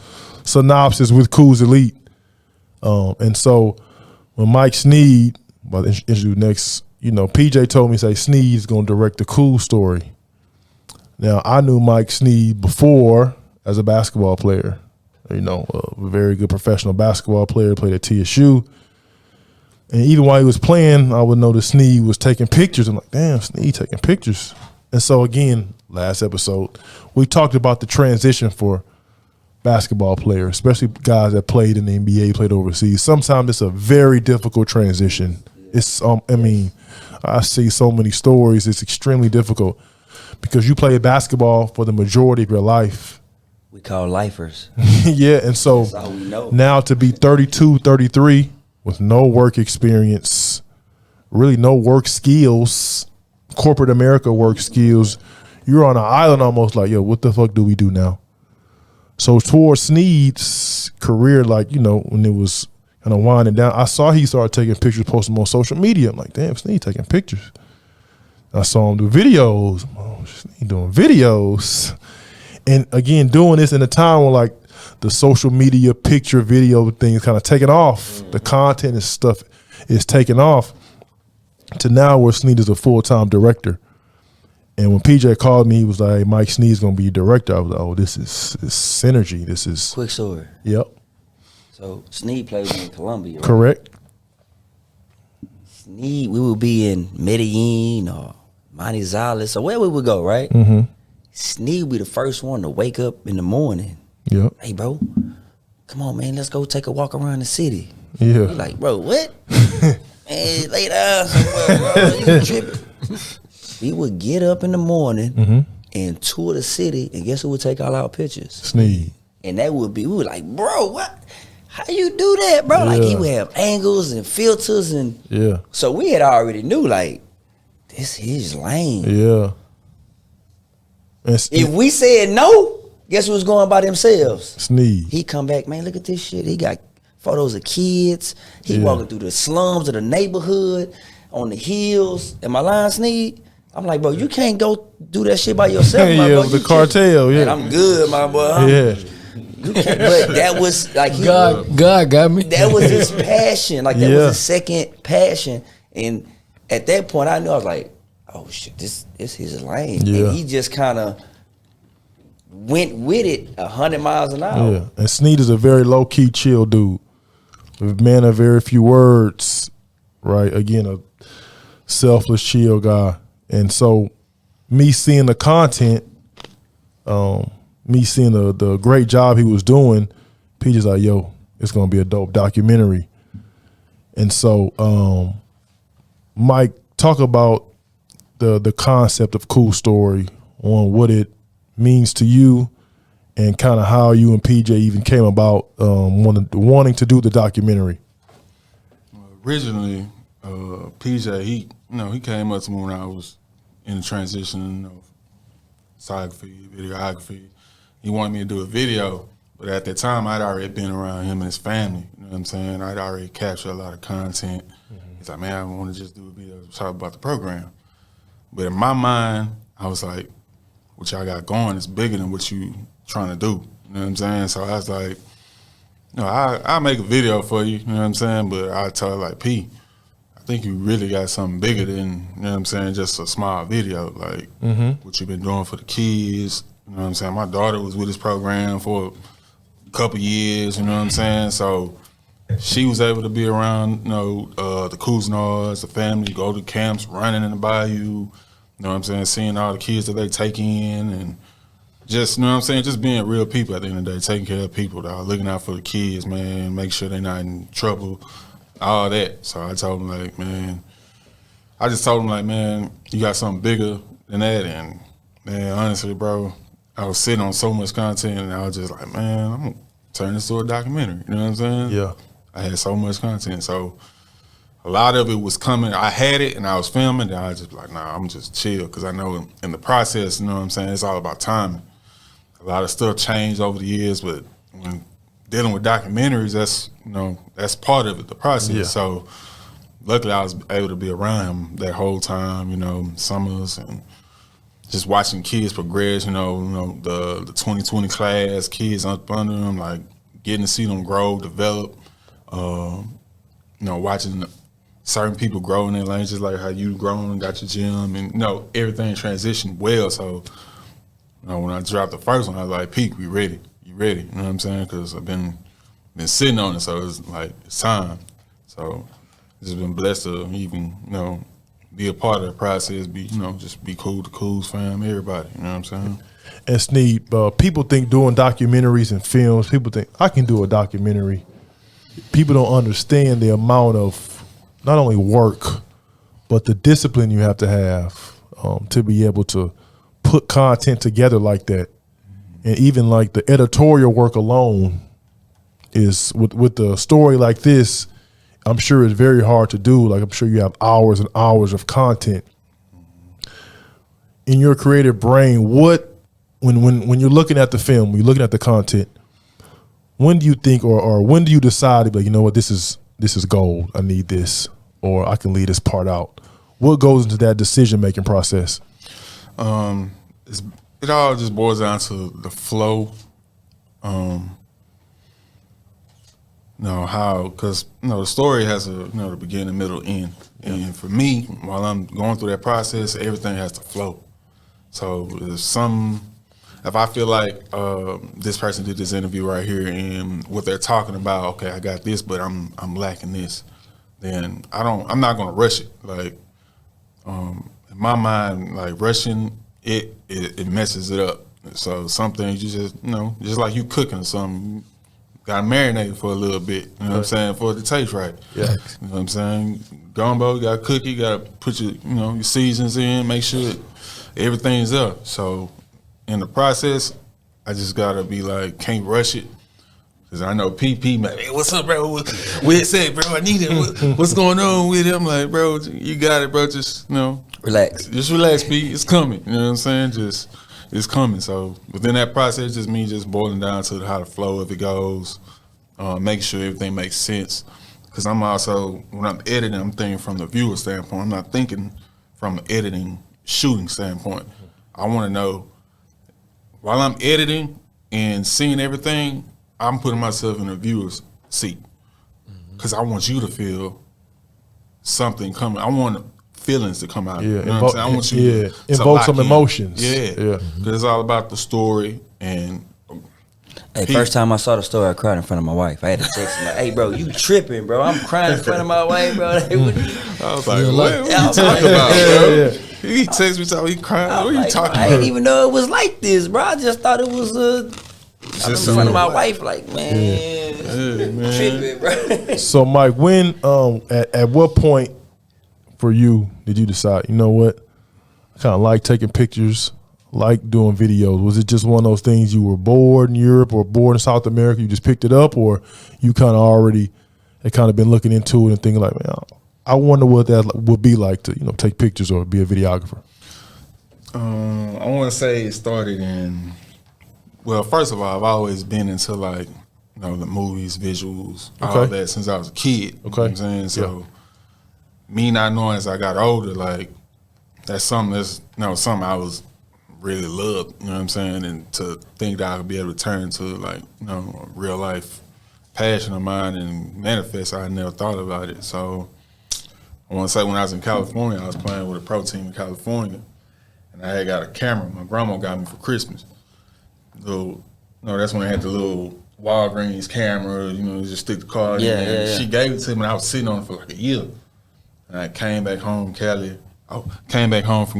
[SPEAKER 1] synopsis with Cooz Elite, and so when Mike Sneed, about to introduce next, PJ told me, say, Sneed's gonna direct the Cooz Story. Now I knew Mike Sneed before as a basketball player, a very good professional basketball player, played at TSU. And even while he was playing, I would know that Sneed was taking pictures. I'm like, damn, Sneed taking pictures. And so again, last episode, we talked about the transition for basketball players, especially guys that played in the NBA, played overseas. Sometimes it's a very difficult transition. It's, I see so many stories. It's extremely difficult because you play basketball for the majority of your life.
[SPEAKER 3] We call lifers.
[SPEAKER 1] Yeah, and so
[SPEAKER 3] That's all we know.
[SPEAKER 1] Now to be 32, 33, with no work experience, really no work skills, corporate America work skills, you're on an island almost like, yo, what the fuck do we do now? So towards Sneed's career, like, when it was kind of winding down, I saw he started taking pictures, posting them on social media. I'm like, damn, Sneed taking pictures. I saw him do videos. Oh, Sneed doing videos. And again, doing this in a time when, like, the social media picture video things kind of taking off. The content and stuff is taking off to now where Sneed is a full-time director. And when PJ called me, he was like, hey, Mike Sneed's going to be your director. I was like, oh, this is synergy. This is.
[SPEAKER 3] Quick story.
[SPEAKER 1] Yep.
[SPEAKER 3] So Sneed played in Colombia. Right?
[SPEAKER 1] Correct.
[SPEAKER 3] Sneed, we would be in Medellin or Manizales or where we would go, right?
[SPEAKER 1] Mm-hmm.
[SPEAKER 3] Sneed would be the first one to wake up in the morning.
[SPEAKER 1] Yep.
[SPEAKER 3] Hey, bro, come on, man, let's go take a walk around the city.
[SPEAKER 1] Yeah.
[SPEAKER 3] We like, bro, what? Man, lay down somewhere, bro. You tripping. We would get up in the morning and tour the city, and guess who would take all our pictures?
[SPEAKER 1] Sneed.
[SPEAKER 3] And that would be, we were like, bro, what? How you do that, bro? Like, he would have angles and filters, and so we had already knew, like, this his lane.
[SPEAKER 1] Yeah.
[SPEAKER 3] If we said no, guess who was going by themselves?
[SPEAKER 1] Sneed.
[SPEAKER 3] He come back, man, look at this shit. He got photos of kids. He walking through the slums of the neighborhood, on the hills. Am I lying, Sneed? I'm like, bro, you can't go do that shit by yourself, my bro.
[SPEAKER 1] The cartel,
[SPEAKER 3] Man, I'm good, my boy. You can't, but that was like
[SPEAKER 2] God got me.
[SPEAKER 3] That was his passion. Like that was his second passion. And at that point, I knew I was like, oh shit, this is his lane. Yeah. And he just kind of went with it 100 miles an hour.
[SPEAKER 1] Yeah. And Sneed is a very low key, chill dude. A man of very few words. Right. Again, a selfless, chill guy. And so, me seeing the content, me seeing the great job he was doing, PJ's like, yo, it's gonna be a dope documentary. And so, Mike, talk about the concept of Cooz Story, on what it means to you, and kind of how you and PJ even came about wanting to do the documentary.
[SPEAKER 5] Originally, PJ, he came up to me when I was in the transition of photography, videography. He wanted me to do a video, but at that time, I'd already been around him and his family. You know what I'm saying? I'd already captured a lot of content. He's like, man, I want to just do a video to talk about the program. But in my mind, I was like, what y'all got going is bigger than what you trying to do. You know what I'm saying? So I was like, I'll make a video for you, you know what I'm saying? But I tell her, like, P, I think you really got something bigger than, you know what I'm saying, just a small video. Like, what you've been doing for the kids, you know what I'm saying? My daughter was with this program for a couple years, you know what I'm saying? So she was able to be around, the Cousinards, the family, go to camps, running in the bayou, you know what I'm saying, seeing all the kids that they take in, and just, you know what I'm saying, just being real people at the end of the day, taking care of people, dog, looking out for the kids, man, make sure they're not in trouble, all that. So I told him, like, man, you got something bigger than that. And, man, honestly, bro, I was sitting on so much content, and I was just like, man, I'm going to turn this to a documentary, you know what I'm saying?
[SPEAKER 1] Yeah.
[SPEAKER 5] I had so much content, so a lot of it was coming. I had it, and I was filming, and I was just like, nah, I'm just chill, because I know in the process, you know what I'm saying, it's all about timing. A lot of stuff changed over the years, but when dealing with documentaries, that's part of it, the process. Yeah. So luckily, I was able to be around him that whole time, summers, and just watching kids progress. The 2020 class, kids up under them, like getting to see them grow, develop. Watching certain people grow in their lane, just like how you grown and got your gym, and everything transitioned well. So, when I dropped the first one, I was like, "Peak, we ready? You ready?" You know what I'm saying? Because I've been sitting on it, so it's like it's time. So, just been blessed to even be a part of the process. Just be cool with the Cooz fam, everybody. You know what I'm saying?
[SPEAKER 1] And Sneed, people think doing documentaries and films. People think I can do a documentary. People don't understand the amount of not only work, but the discipline you have to be able to put content together like that. And even like the editorial work alone is with the story like this, I'm sure it's very hard to do. Like, I'm sure you have hours and hours of content. In your creative brain, when you're looking at the film, when you're looking at the content, when do you think, or when do you decide to be like, you know what, this is gold, I need this, or I can leave this part out? What goes into that decision-making process?
[SPEAKER 5] It all just boils down to the flow. Because the story has the beginning, middle, end. And for me, while I'm going through that process, everything has to flow. So if I feel like this person did this interview right here and what they're talking about, okay, I got this, but I'm lacking this, then I'm not gonna rush it. Like, in my mind, like rushing it messes it up. So some things you just like you cooking something, gotta marinate for a little bit, you know what I'm saying, for it to taste right.
[SPEAKER 1] Yeah.
[SPEAKER 5] You know what I'm saying? Gumbo, you gotta cook it, you gotta put your seasons in, make sure everything's up. So in the process, I just gotta be like, can't rush it. Cause I know PP, man, hey, what's up, bro? Where's it, bro? I need it. What's going on with it? I'm like, bro, you got it, bro. Just,
[SPEAKER 3] relax.
[SPEAKER 5] Just relax, P. It's coming. You know what I'm saying? Just, it's coming. So within that process, just me just boiling down to how the flow of it goes. making sure everything makes sense. Because I'm also, when I'm editing, I'm thinking from the viewer standpoint. I'm not thinking from an editing, shooting standpoint. I want to know, while I'm editing and seeing everything, I'm putting myself in the viewer's seat. Because I want you to feel something coming. I want feelings to come out.
[SPEAKER 1] Yeah,
[SPEAKER 5] You know what I'm saying? I want you to
[SPEAKER 1] invoke
[SPEAKER 5] lock
[SPEAKER 1] some
[SPEAKER 5] in.
[SPEAKER 1] emotions.
[SPEAKER 5] Yeah.
[SPEAKER 1] Yeah.
[SPEAKER 5] Because it's all about the story and
[SPEAKER 3] Hey, first time I saw the story, I cried in front of my wife. I had to text him like, "Hey, bro, you tripping, bro? I'm crying in front of my wife, bro." Like, what are you?
[SPEAKER 5] I was like,
[SPEAKER 2] Yeah,
[SPEAKER 5] what
[SPEAKER 3] I
[SPEAKER 5] are you
[SPEAKER 3] was
[SPEAKER 5] talking
[SPEAKER 3] like-
[SPEAKER 5] about,
[SPEAKER 1] Yeah,
[SPEAKER 5] bro?
[SPEAKER 1] yeah.
[SPEAKER 5] He texts me, talking, he crying. What are you
[SPEAKER 3] Like,
[SPEAKER 5] talking
[SPEAKER 3] I
[SPEAKER 5] about?
[SPEAKER 3] didn't even know it was like this, bro. I just thought it was in front of my wife. Like, man, tripping, bro.
[SPEAKER 1] So, Mike, when at what point for you did you decide, you know what, I kind of like taking pictures, like doing videos? Was it just one of those things you were bored in Europe or bored in South America, you just picked it up, or you kind of already had kind of been looking into it and thinking like, man, I wonder what that would be like to, you know, take pictures or be a videographer?
[SPEAKER 5] I want to say it started in, well, first of all, I've always been into like, you know, the movies, visuals, all
[SPEAKER 1] Okay.
[SPEAKER 5] that since I was a kid. You know
[SPEAKER 1] Okay.
[SPEAKER 5] what I'm saying? So me not knowing as I got older, like that's something that's, you know, something I was really loved, you know what I'm saying? And to think that I could be able to turn to like, you know, a real life passion of mine and manifest, I never thought about it. So I want to say when I was in California, I was playing with a pro team in California. And I had got a camera. My grandma got me for Christmas. That's when I had the little Walgreens camera, you know, just stick the card in there.
[SPEAKER 3] Yeah.
[SPEAKER 5] She gave it to me and I was sitting on it for like a year. And I came back home from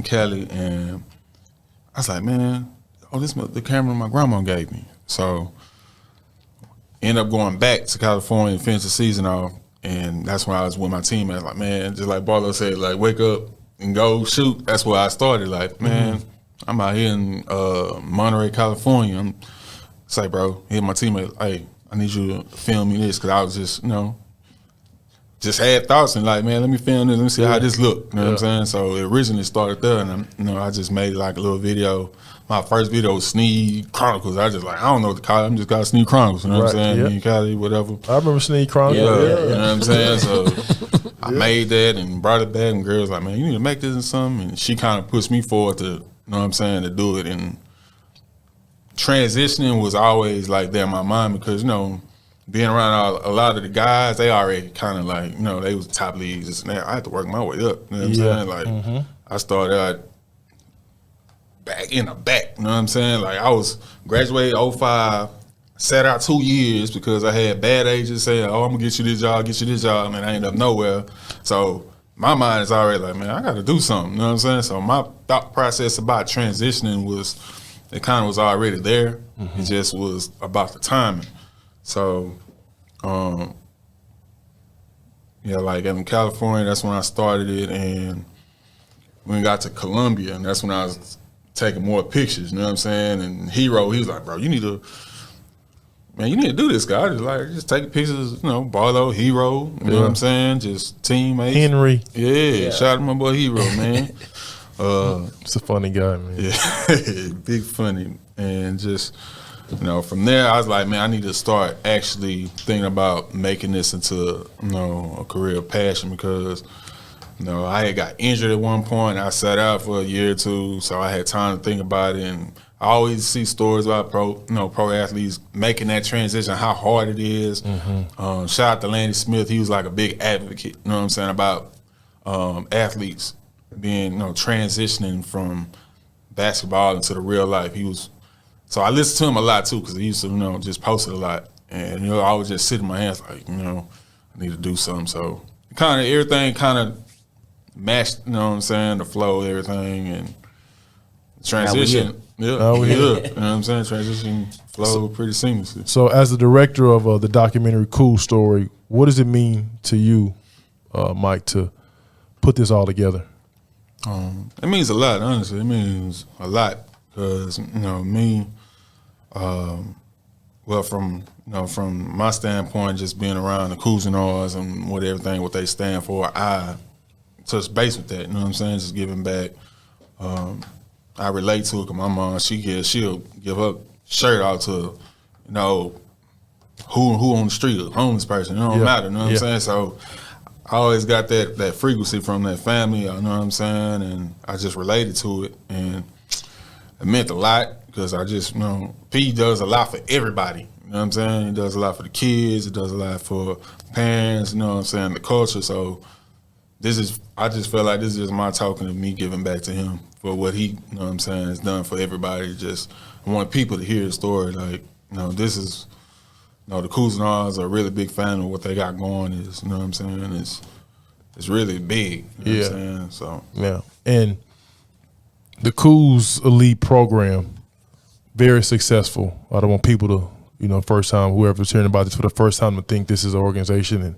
[SPEAKER 5] Cali and I was like, man, this is the camera my grandma gave me. So ended up going back to California and finish the season off. And that's when I was with my team. I was like, man, just like Barlow said, like wake up and go shoot. That's where I started. Like, man, I'm out here in Monterey, California. It's like, bro, hit my teammate, hey, I need you to film me this, because I was just, you know, just had thoughts and like, man, let me film this, let me see how this look. You know what I'm saying? So it originally started there, and I just made like a little video. My first video was Sneed Chronicles. I just like, I don't know what to call it. I'm just got Sneed Chronicles. You know what I'm saying?
[SPEAKER 1] Yeah.
[SPEAKER 5] Me and Cali, whatever.
[SPEAKER 1] I remember Sneed Chronicles.
[SPEAKER 5] Yeah,
[SPEAKER 1] Yeah.
[SPEAKER 5] you know what I'm saying? So I made that and brought it back, and girls like, man, you need to make this in something. And she kind of pushed me forward to, you know what I'm saying, to do it. And transitioning was always like that in my mind, because, you know, being around a lot of the guys, they already kind of like, you know, they was top leagues. And I had to work my way up. You know what I'm saying? Like, I started out back in the back. You know what I'm saying? Like, I was graduated 05, sat out 2 years because I had bad agents saying, oh, I'm going to get you this job, and I ended up nowhere. So my mind is already like, man, I got to do something. You know what I'm saying? So my thought process about transitioning was, it kind of was already there. It just was about the timing. So, like in California, that's when I started it, and when we got to Colombia, and that's when I was taking more pictures, you know what I'm saying? And Hero, he was like, bro, you need to do this, guy. Just take pictures, you know, Barlow, Hero, you know what I'm saying? Just teammates.
[SPEAKER 1] Henry.
[SPEAKER 5] Yeah, shout out to my boy Hero, man.
[SPEAKER 1] It's a funny guy, man.
[SPEAKER 5] Yeah, big funny. And just, you know, from there, I was like, man, I need to start actually thinking about making this into, you know, a career of passion, because, you know, I had got injured at one point. I sat out for a year or two, so I had time to think about it. And I always see stories about pro athletes making that transition, how hard it is. Shout out to Landy Smith. He was like a big advocate, you know what I'm saying, about athletes being, you know, transitioning from basketball into the real life. So I listened to him a lot too, because he used to, you know, just post it a lot. And, you know, I would just sit in my hands like, you know, I need to do something. So kind of everything kind of matched, you know what I'm saying, the flow, everything, and transition.
[SPEAKER 1] Now we
[SPEAKER 5] You
[SPEAKER 1] here.
[SPEAKER 5] know what I'm saying? Transition flow pretty seamlessly.
[SPEAKER 1] So as the director of the documentary Cooz Story, what does it mean to you, Mike, to put this all together?
[SPEAKER 5] It means a lot, honestly. It means a lot, because, you know, me, from my standpoint, just being around the Cousinards and what they stand for, I touch base with that. You know what I'm saying? Just giving back. I relate to it, because my mom, she'll give her shirt out to, you know, who on the street, a homeless person. It don't matter. You know what I'm saying? So I always got that frequency from that family. You know what I'm saying? And I just related to it, and it meant a lot because I just P does a lot for everybody. You know what I'm saying? He does a lot for the kids. It does a lot for parents. You know what I'm saying? The culture. So I just feel like this is my token of me giving back to him for what he, you know what I'm saying, has done for everybody. Just I want people to hear the story. Like, this is, the Cousinards are a really big fan of what they got going. Is, you know what I'm saying? It's really big. You know what I'm saying? So
[SPEAKER 1] yeah, and the Cooz Elite program, very successful. I don't want people to, first time, whoever's hearing about this for the first time, to think this is an organization and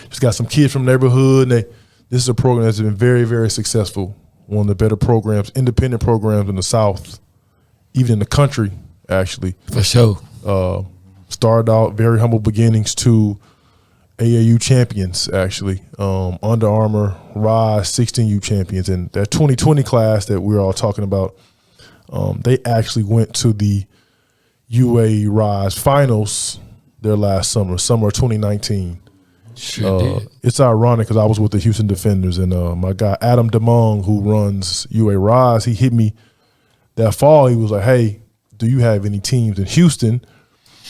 [SPEAKER 1] just got some kids from the neighborhood. And this is a program that's been very, very successful. One of the better programs, independent programs in the South, even in the country, actually.
[SPEAKER 2] For sure.
[SPEAKER 1] Started out very humble beginnings to AAU champions, actually. Under Armour, Rise, 16U champions. And that 2020 class that we were all talking about, they actually went to the UA Rise finals their last summer of 2019.
[SPEAKER 2] Sure did.
[SPEAKER 1] It's ironic because I was with the Houston Defenders, and my guy Adam DeMong, who runs UA Rise, he hit me that fall. He was like, hey, do you have any teams in Houston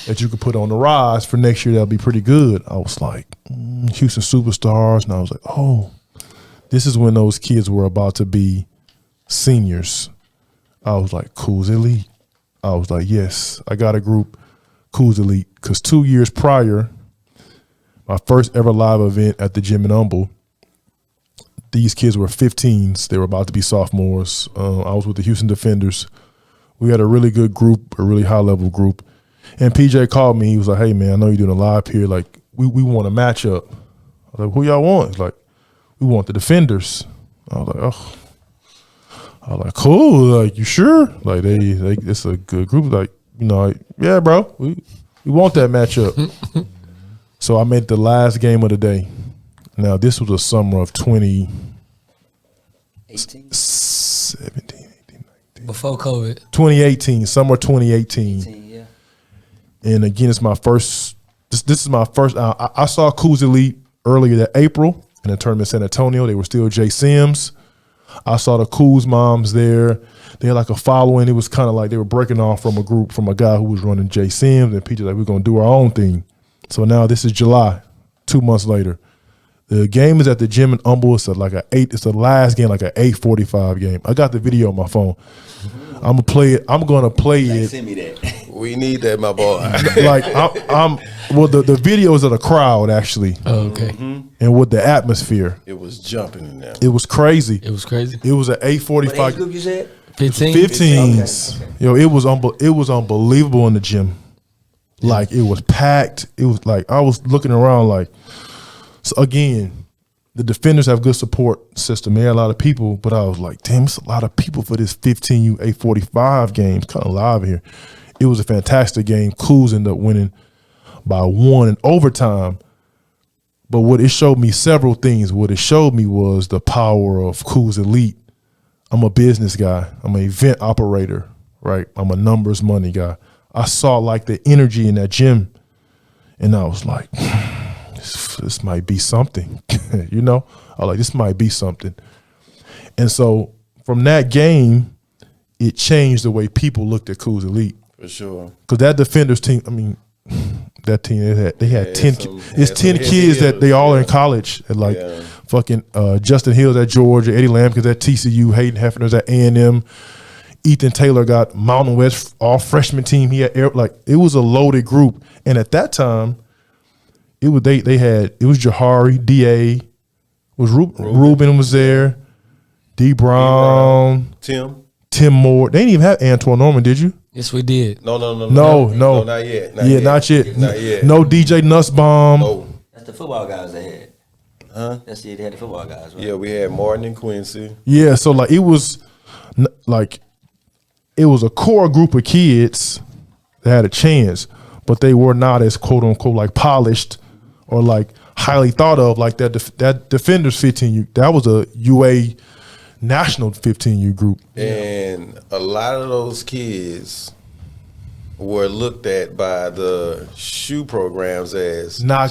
[SPEAKER 1] that you could put on the Rise for next year that'll be pretty good? I was like, Houston Superstars. And I was like, oh, this is when those kids were about to be seniors. I was like, Cooz Elite. I was like, yes, I got a group, Cooz Elite, because 2 years prior, my first ever live event at the gym in Humble, these kids were 15s. They were about to be sophomores. I was with the Houston Defenders. We had a really good group, a really high-level group. And PJ called me. He was like, hey, man, I know you're doing a live here. Like, we want a matchup. I was like, who y'all want? He's like, we want the Defenders. I was like, oh. I was like, cool. Like, you sure? Like, it's a good group. Like, yeah, bro. We want that matchup. So I made the last game of the day. Now, this was the summer of 2017, 18, 19.
[SPEAKER 2] Before COVID.
[SPEAKER 1] 2018, summer 2018.
[SPEAKER 3] Yeah.
[SPEAKER 1] And again, it's my first, this is my first, I saw Cooz Elite earlier that April in a tournament in San Antonio. They were still Jay Sims. I saw the Cooz moms there. They had like a following. It was kind of like they were breaking off from a group, from a guy who was running Jay Sims, and PJ like, we're going to do our own thing. So now this is July, 2 months later. The game is at the gym in Humble. It's it's the last game, like an 8:45 game. I got the video on my phone. I'm gonna play it. I'm gonna play it.
[SPEAKER 3] Send me that.
[SPEAKER 4] We need that, my boy.
[SPEAKER 1] The videos of the crowd actually.
[SPEAKER 2] Oh, okay.
[SPEAKER 1] And with the atmosphere.
[SPEAKER 4] It was jumping in there.
[SPEAKER 1] It was crazy.
[SPEAKER 2] It was crazy.
[SPEAKER 1] It was an
[SPEAKER 3] What age
[SPEAKER 1] 8:45.
[SPEAKER 3] group you said?
[SPEAKER 2] 15?
[SPEAKER 1] 15s.
[SPEAKER 3] Okay.
[SPEAKER 1] Yo, it was unbelievable in the gym. Like, it was packed. It was like, I was looking around like, so again, the Defenders have good support system. They had a lot of people, but I was like, damn, it's a lot of people for this 15U 8:45 game. It's kind of live here. It was a fantastic game. Cooz ended up winning by 1 in overtime. But what it showed me, several things. What it showed me was the power of Cooz Elite. I'm a business guy. I'm an event operator, right? I'm a numbers money guy. I saw like the energy in that gym, and I was like, this might be something, I was like, this might be something. And so from that game, it changed the way people looked at Cooz Elite.
[SPEAKER 4] For sure.
[SPEAKER 1] Because that Defenders team, that team, they had 10 kids that they all are in college. And fucking Justin Hills at Georgia, Eddie Lampkins at TCU, Hayden Hefner's at A&M. Ethan Taylor got Mountain West all freshman team. He had it was a loaded group. And at that time, it was Jahari, DA, was Ruben was there, D Brown,
[SPEAKER 4] Tim
[SPEAKER 1] Moore. They didn't even have Antoine Norman, did you?
[SPEAKER 2] Yes, we did.
[SPEAKER 4] No, not yet.
[SPEAKER 1] Not yet. No DJ Nussbaum.
[SPEAKER 4] No.
[SPEAKER 3] That's the football guys they had.
[SPEAKER 4] Huh?
[SPEAKER 3] That's it. They had the football guys, right?
[SPEAKER 4] Yeah, we had Martin and Quincy.
[SPEAKER 1] Yeah, so like it was a core group of kids that had a chance, but they were not as quote unquote like polished or like highly thought of like that Defenders 15U. That was a UA national 15U group.
[SPEAKER 4] And a lot of those kids were looked at by the shoe programs as
[SPEAKER 1] Not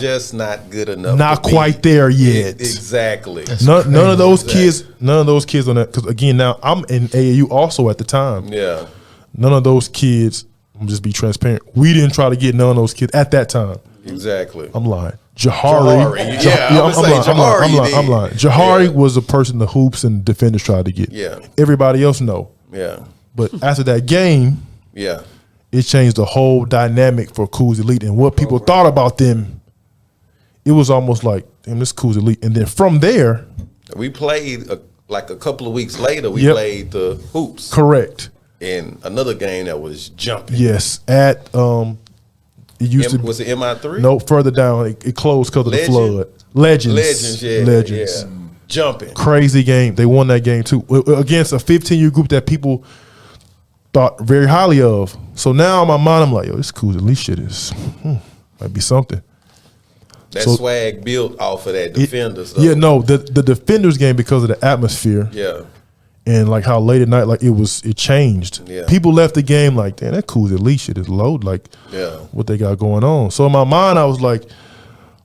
[SPEAKER 4] good enough.
[SPEAKER 1] Not quite there yet.
[SPEAKER 4] Exactly.
[SPEAKER 1] None of those kids. None of those kids on that. Because again, now I'm in AAU also at the time.
[SPEAKER 4] Yeah.
[SPEAKER 1] None of those kids. I'm just be transparent. We didn't try to get none of those kids at that time.
[SPEAKER 4] Exactly.
[SPEAKER 1] I'm lying. Jahari. I'm lying. Jahari was a person the hoops and defenders tried to get.
[SPEAKER 4] Yeah.
[SPEAKER 1] Everybody else no.
[SPEAKER 4] Yeah.
[SPEAKER 1] But after that game,
[SPEAKER 4] Yeah.
[SPEAKER 1] it changed the whole dynamic for Cooz Elite and what people thought about them. It was almost like, damn, this Cooz Elite. And then from there,
[SPEAKER 4] we played like a couple of weeks later. We played the hoops.
[SPEAKER 1] Correct.
[SPEAKER 4] In another game that was jumping.
[SPEAKER 1] Yes, at it used to
[SPEAKER 4] was it MI3?
[SPEAKER 1] No, further down. It closed because of the flood. Legends.
[SPEAKER 4] Yeah. Jumping.
[SPEAKER 1] Crazy game. They won that game too against a 15U group that people thought very highly of. So now in my mind, I'm like, yo, this Cooz Elite shit is might be something.
[SPEAKER 4] That swag built off of that defenders.
[SPEAKER 1] Yeah, no, the defenders game because of the atmosphere.
[SPEAKER 4] Yeah.
[SPEAKER 1] And like how late at night, like it changed.
[SPEAKER 4] Yeah.
[SPEAKER 1] People left the game like, damn, that Cooz Elite shit is low. Like, what they got going on. So in my mind, I was like,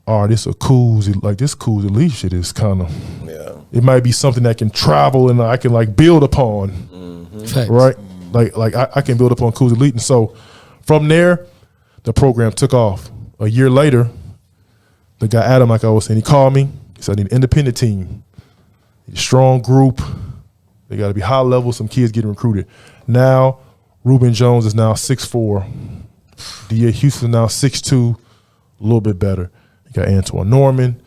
[SPEAKER 1] all right, this Cooz Elite shit is kind of, it might be something that can travel and I can like build upon, right? Like I can build upon Cooz Elite. And so from there, the program took off. A year later, the guy Adam, like I was saying, he called me. He said, I need an independent team, a strong group. They got to be high level. Some kids getting recruited. Now, Ruben Jones is now 6'4". D.A. Houston now 6'2", a little bit better. You got Antoine Norman.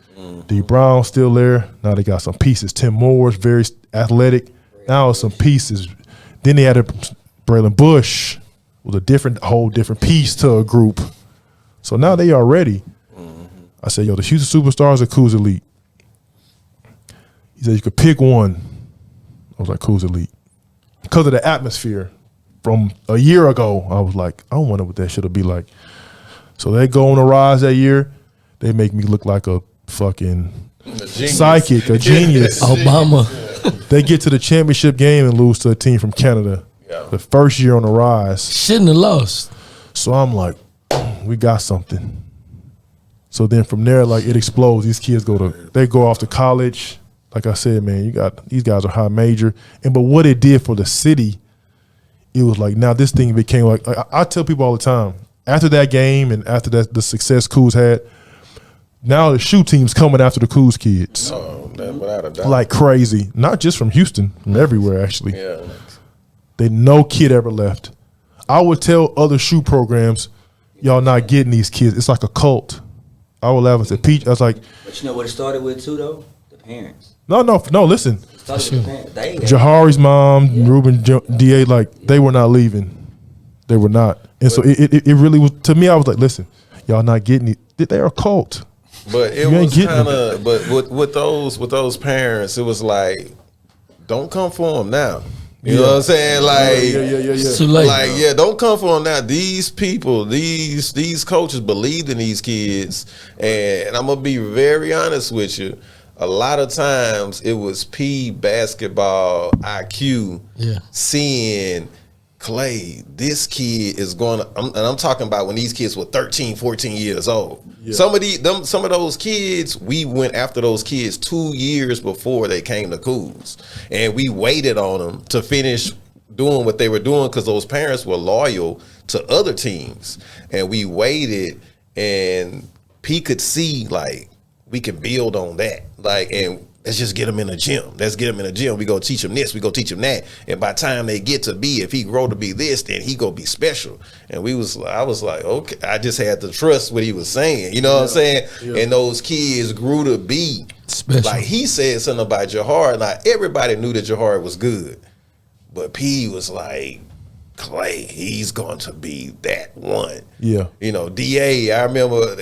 [SPEAKER 1] D. Brown still there. Now they got some pieces. Tim Moore's very athletic. Now some pieces. Then they added Braylon Bush with a whole different piece to a group. So now they are ready. I said, yo, the Houston Superstars are Cooz Elite. He said you could pick one. I was like, Cooz Elite. Because of the atmosphere from a year ago, I was like, I wonder what that shit'll be like. So they go on a rise that year. They make me look like a fucking psychic, a genius.
[SPEAKER 2] Obama.
[SPEAKER 1] They get to the championship game and lose to a team from Canada. The first year on the rise.
[SPEAKER 2] Shouldn't have lost.
[SPEAKER 1] So I'm like, we got something. So then from there, like it explodes. These kids they go off to college. Like I said, man, these guys are high major. But what it did for the city, it was like now this thing became like I tell people all the time, after that game and after the success Cooz had, now the shoe team's coming after the Cooz kids.
[SPEAKER 4] Oh, without a doubt.
[SPEAKER 1] Like crazy. Not just from Houston, from everywhere actually.
[SPEAKER 4] Yeah.
[SPEAKER 1] No kid ever left. I would tell other shoe programs, y'all not getting these kids. It's like a cult. I would laugh and say, Peach, I was like.
[SPEAKER 3] But you know what it started with too though? The parents.
[SPEAKER 1] No, listen.
[SPEAKER 3] Jahari's
[SPEAKER 1] mom, Ruben, D.A., like, they were not leaving. They were not. And so it really was, to me, I was like, listen, y'all not getting it. They're a cult.
[SPEAKER 4] But it was kind of, but with those parents, it was like, don't come for them now. You know what I'm saying? Like,
[SPEAKER 2] It's too late.
[SPEAKER 4] Like, don't come for them now. These people, these coaches believed in these kids. And I'm going to be very honest with you. A lot of times it was basketball IQ seeing Clay, this kid is going to, and I'm talking about when these kids were 13, 14 years old. Yeah. Some of those kids, we went after those kids 2 years before they came to Cooz. And we waited on them to finish doing what they were doing because those parents were loyal to other teams. And we waited, and P could see, like, we can build on that. Like, and let's just get them in the gym. Let's get them in the gym. We go teach them this. We go teach them that. And by the time they get to be, if he grow to be this, then he go be special. And I was like, okay. I just had to trust what he was saying. You know what I'm saying? Yeah. And those kids grew to be special. Like he said something about Jahar. Like everybody knew that Jahar was good, but P was like, Clay, he's going to be that one. Yeah. You know, DA, I remember,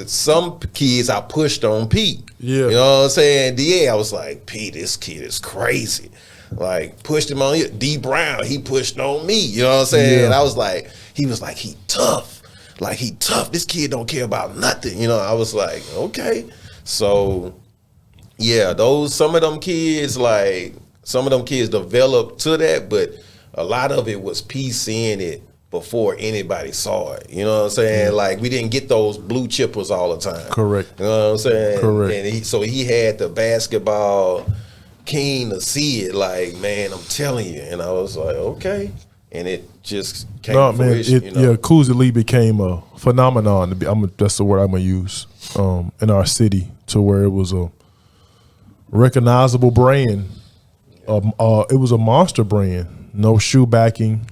[SPEAKER 4] some kids I pushed on P. Yeah. You know what I'm saying? DA, I was like, P, this kid is crazy. Like, pushed him on you. D Brown, he pushed on me. You know what I'm saying? Yeah. And I was like, he tough. Like, he tough. This kid don't care about nothing. You know, I was like, okay. So, yeah, some of them kids developed to that, but a lot of it was P seeing it before anybody saw it. You know what I'm saying? Like, we didn't get those blue chippers all the time.
[SPEAKER 1] Correct.
[SPEAKER 4] You know what I'm saying?
[SPEAKER 1] Correct.
[SPEAKER 4] And so he had the basketball keen to see it. Like, man, I'm telling you. And I was like, okay. And it just came to fruition,
[SPEAKER 1] Yeah, Cooz Elite became a phenomenon. That's the word I'm going to use in our city, to where it was a recognizable brand. It was a monster brand. No shoe backing,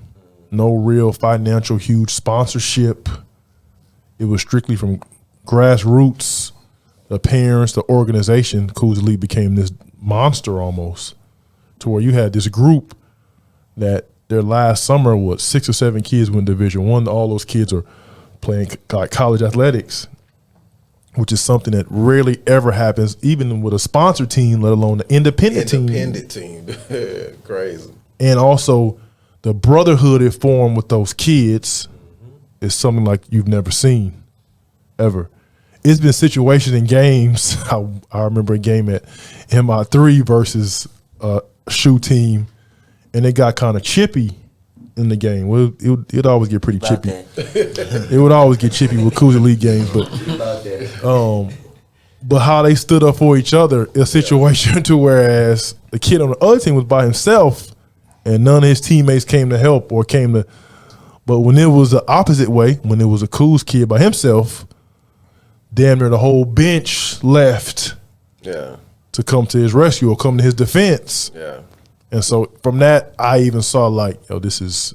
[SPEAKER 1] no real financial huge sponsorship. It was strictly from grassroots, the parents, the organization. Cooz Elite became this monster almost, to where you had this group that their last summer was 6 or 7 kids went Division I. All those kids are playing like college athletics, which is something that rarely ever happens, even with a sponsor team, let alone the independent team.
[SPEAKER 4] Crazy.
[SPEAKER 1] And also the brotherhood it formed with those kids is something like you've never seen, ever. It's been situations in games. I remember a game at MI3 versus a shoe team, and it got kind of chippy in the game. Well, it'd always get pretty chippy. It would always get chippy with Cooz Elite games, but how they stood up for each other, a situation to whereas the kid on the other team was by himself, and none of his teammates came to help but when it was the opposite way, when it was a Cooz kid by himself, damn near the whole bench left to come to his rescue or come to his defense.
[SPEAKER 4] Yeah.
[SPEAKER 1] And so from that, I even saw like, it's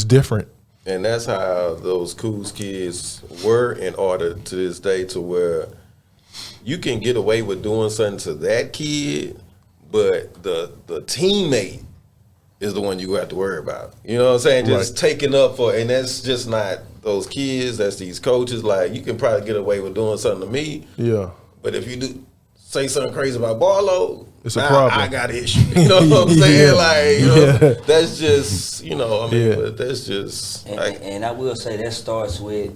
[SPEAKER 1] different.
[SPEAKER 4] And that's how those Cooz kids were in order to this day, to where you can get away with doing something to that kid, but the teammate is the one you have to worry about. You know what I'm saying? Just taking up for, and that's just not those kids, that's these coaches. Like, you can probably get away with doing something to me.
[SPEAKER 1] Yeah.
[SPEAKER 4] But if you do say something crazy about Barlow,
[SPEAKER 1] it's a problem.
[SPEAKER 4] I got an issue. You know what I'm saying? Like, you know, that's just, but that's just.
[SPEAKER 3] And I will say that starts with.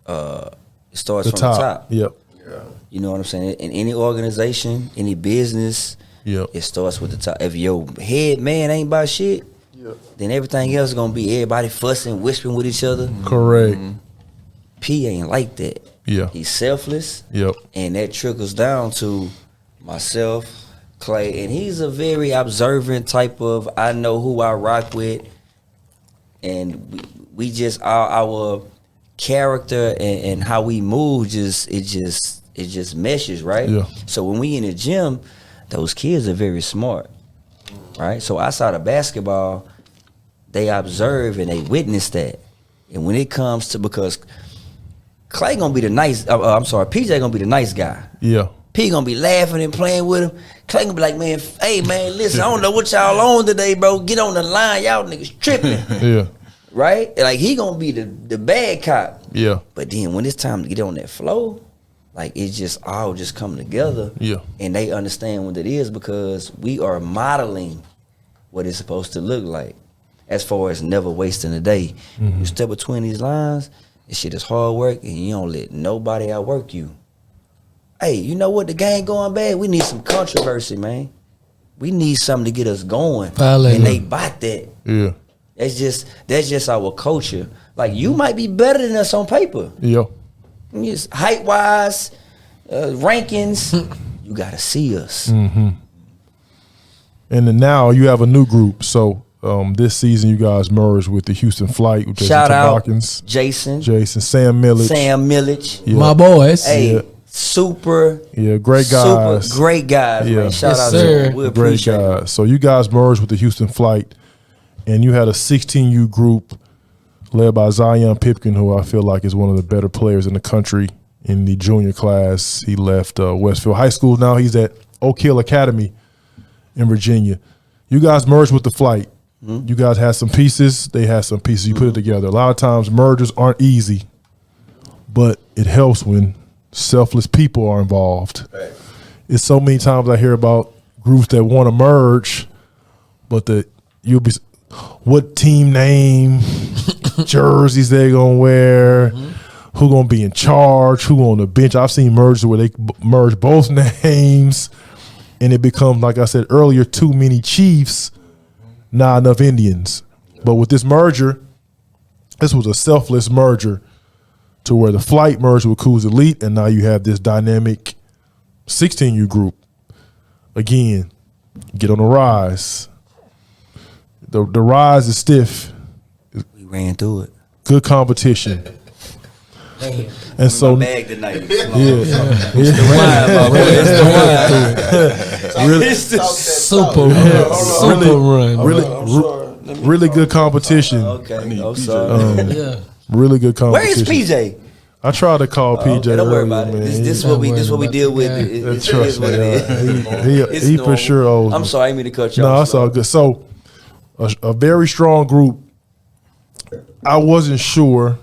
[SPEAKER 3] It starts from the top.
[SPEAKER 1] Yep.
[SPEAKER 4] Yeah.
[SPEAKER 3] You know what I'm saying? In any organization, any business,
[SPEAKER 1] yep,
[SPEAKER 3] it starts with the top. If your head man ain't about shit, then everything else is gonna be everybody fussing, whispering with each other.
[SPEAKER 1] Correct.
[SPEAKER 3] P ain't like that.
[SPEAKER 1] Yeah.
[SPEAKER 3] He's selfless.
[SPEAKER 1] Yep.
[SPEAKER 3] And that trickles down to myself, Clay, and he's a very observant type of, I know who I rock with, and we just our character and how we move it just meshes, right?
[SPEAKER 1] Yeah.
[SPEAKER 3] So when we in the gym, those kids are very smart, right? So outside of basketball, they observe and they witness that. And when it comes to, because Clay gonna be the PJ gonna be the nice guy.
[SPEAKER 1] Yeah.
[SPEAKER 3] P gonna be laughing and playing with him. Clay gonna be like, man, hey man, listen, I don't know what y'all on today, bro. Get on the line, y'all niggas tripping.
[SPEAKER 1] Yeah.
[SPEAKER 3] Right? Like, he gonna be the bad cop.
[SPEAKER 1] Yeah.
[SPEAKER 3] But then when it's time to get on that flow, like, it just all just come together.
[SPEAKER 1] Yeah.
[SPEAKER 3] And they understand what it is, because we are modeling what it's supposed to look like, as far as never wasting a day. You step between these lines, this shit is hard work, and you don't let nobody outwork you. Hey, you know what? The game going bad. We need some controversy, man. We need something to get us going. And they bought that.
[SPEAKER 1] Yeah.
[SPEAKER 3] That's just our culture. Like, you might be better than us on paper.
[SPEAKER 1] Yeah.
[SPEAKER 3] Just height wise, rankings, you gotta see us.
[SPEAKER 1] And then now you have a new group. So this season you guys merged with the Houston Flight, with
[SPEAKER 3] Shout out
[SPEAKER 1] Hawkins,
[SPEAKER 3] Jason,
[SPEAKER 1] Sam Millich.
[SPEAKER 3] Yeah.
[SPEAKER 2] My boys.
[SPEAKER 3] Hey, super.
[SPEAKER 1] Yeah, great guys.
[SPEAKER 3] Super great guys.
[SPEAKER 1] Yeah.
[SPEAKER 3] Man. Shout
[SPEAKER 2] Yes,
[SPEAKER 3] out
[SPEAKER 2] sir.
[SPEAKER 3] to them. We
[SPEAKER 1] Great
[SPEAKER 3] appreciate
[SPEAKER 1] guys.
[SPEAKER 3] it.
[SPEAKER 1] So you guys merged with the Houston Flight, and you had a 16U group led by Zion Pipkin, who I feel like is one of the better players in the country in the junior class. He left Westfield High School. Now he's at Oak Hill Academy in Virginia. You guys merged with the Flight. You guys had some pieces. They had some pieces. You put it together. A lot of times mergers aren't easy, but it helps when selfless people are involved.
[SPEAKER 4] Right.
[SPEAKER 1] It's so many times I hear about groups that want to merge, but you'll be, what team name, jerseys they gonna wear, who gonna be in charge, who on the bench. I've seen mergers where they merge both names, and it becomes, like I said earlier, too many Chiefs, not enough Indians. But with this merger, this was a selfless merger to where the flight merged with Cooz Elite, and now you have this dynamic 16U group. Again, get on the rise. The rise is stiff.
[SPEAKER 3] We ran through it.
[SPEAKER 1] Good competition. And so,
[SPEAKER 3] my bag tonight.
[SPEAKER 2] Super run.
[SPEAKER 1] Really good competition.
[SPEAKER 3] Okay, I'm sorry.
[SPEAKER 2] Yeah.
[SPEAKER 1] Really good competition.
[SPEAKER 3] Where is PJ?
[SPEAKER 1] I tried to call PJ
[SPEAKER 3] Okay, don't worry
[SPEAKER 1] earlier,
[SPEAKER 3] about it.
[SPEAKER 1] man.
[SPEAKER 3] This is what we deal with. It
[SPEAKER 1] Trust
[SPEAKER 3] is what
[SPEAKER 1] me,
[SPEAKER 3] it is. It's
[SPEAKER 1] he
[SPEAKER 3] normal.
[SPEAKER 1] for sure owes
[SPEAKER 3] I'm
[SPEAKER 1] me.
[SPEAKER 3] sorry, I didn't mean to cut you
[SPEAKER 1] No,
[SPEAKER 3] off.
[SPEAKER 1] that's all good. So, a very strong group. I wasn't sure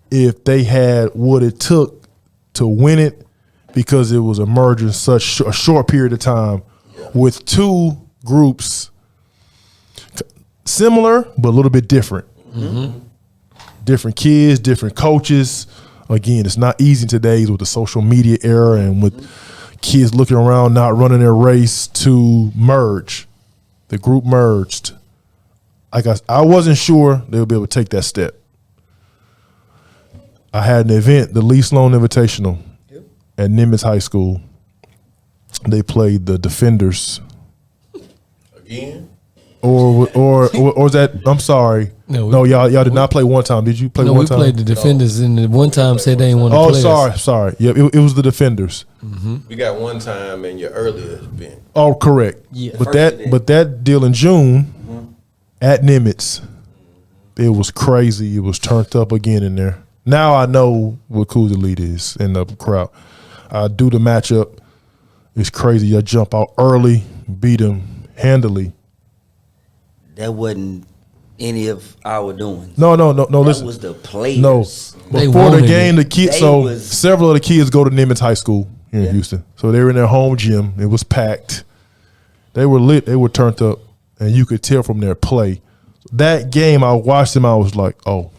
[SPEAKER 1] if they had what it took to win it because it was a merger in such a short period of time with two groups similar but a little bit different. Different kids, different coaches. Again, it's not easy today with the social media era and with kids looking around not running their race to merge. The group merged. I wasn't sure they would be able to take that step. I had an event, the Lee Sloan Invitational at Nimitz High School. They played the Defenders.
[SPEAKER 6] Again?
[SPEAKER 1] Or was that? I'm sorry. No, y'all did not play one time. Did you play
[SPEAKER 2] No,
[SPEAKER 1] one
[SPEAKER 2] we
[SPEAKER 1] time?
[SPEAKER 2] played the Defenders, and the one time said they didn't want to
[SPEAKER 1] Oh,
[SPEAKER 2] play us.
[SPEAKER 1] sorry. Yeah, it was the Defenders.
[SPEAKER 6] We got one time in your earlier event.
[SPEAKER 1] Oh, correct.
[SPEAKER 2] Yeah.
[SPEAKER 1] But
[SPEAKER 3] First event.
[SPEAKER 1] that deal in June at Nimitz, it was crazy. It was turned up again in there. Now I know what Cooz Elite is in the crowd. I do the matchup. It's crazy. I jump out early, beat them handily.
[SPEAKER 3] That wasn't any of our doing.
[SPEAKER 1] No.
[SPEAKER 3] That
[SPEAKER 1] Listen,
[SPEAKER 3] was the players.
[SPEAKER 1] no.
[SPEAKER 2] They
[SPEAKER 1] Before the
[SPEAKER 2] wanted
[SPEAKER 1] game,
[SPEAKER 2] it.
[SPEAKER 1] the kids.
[SPEAKER 3] They
[SPEAKER 1] So
[SPEAKER 3] was-
[SPEAKER 1] several of the kids go to Nimitz High School here in Houston. So they were in their home gym. It was packed. They were lit. They were turned up, and you could tell from their play. That game, I watched them. I was like, oh,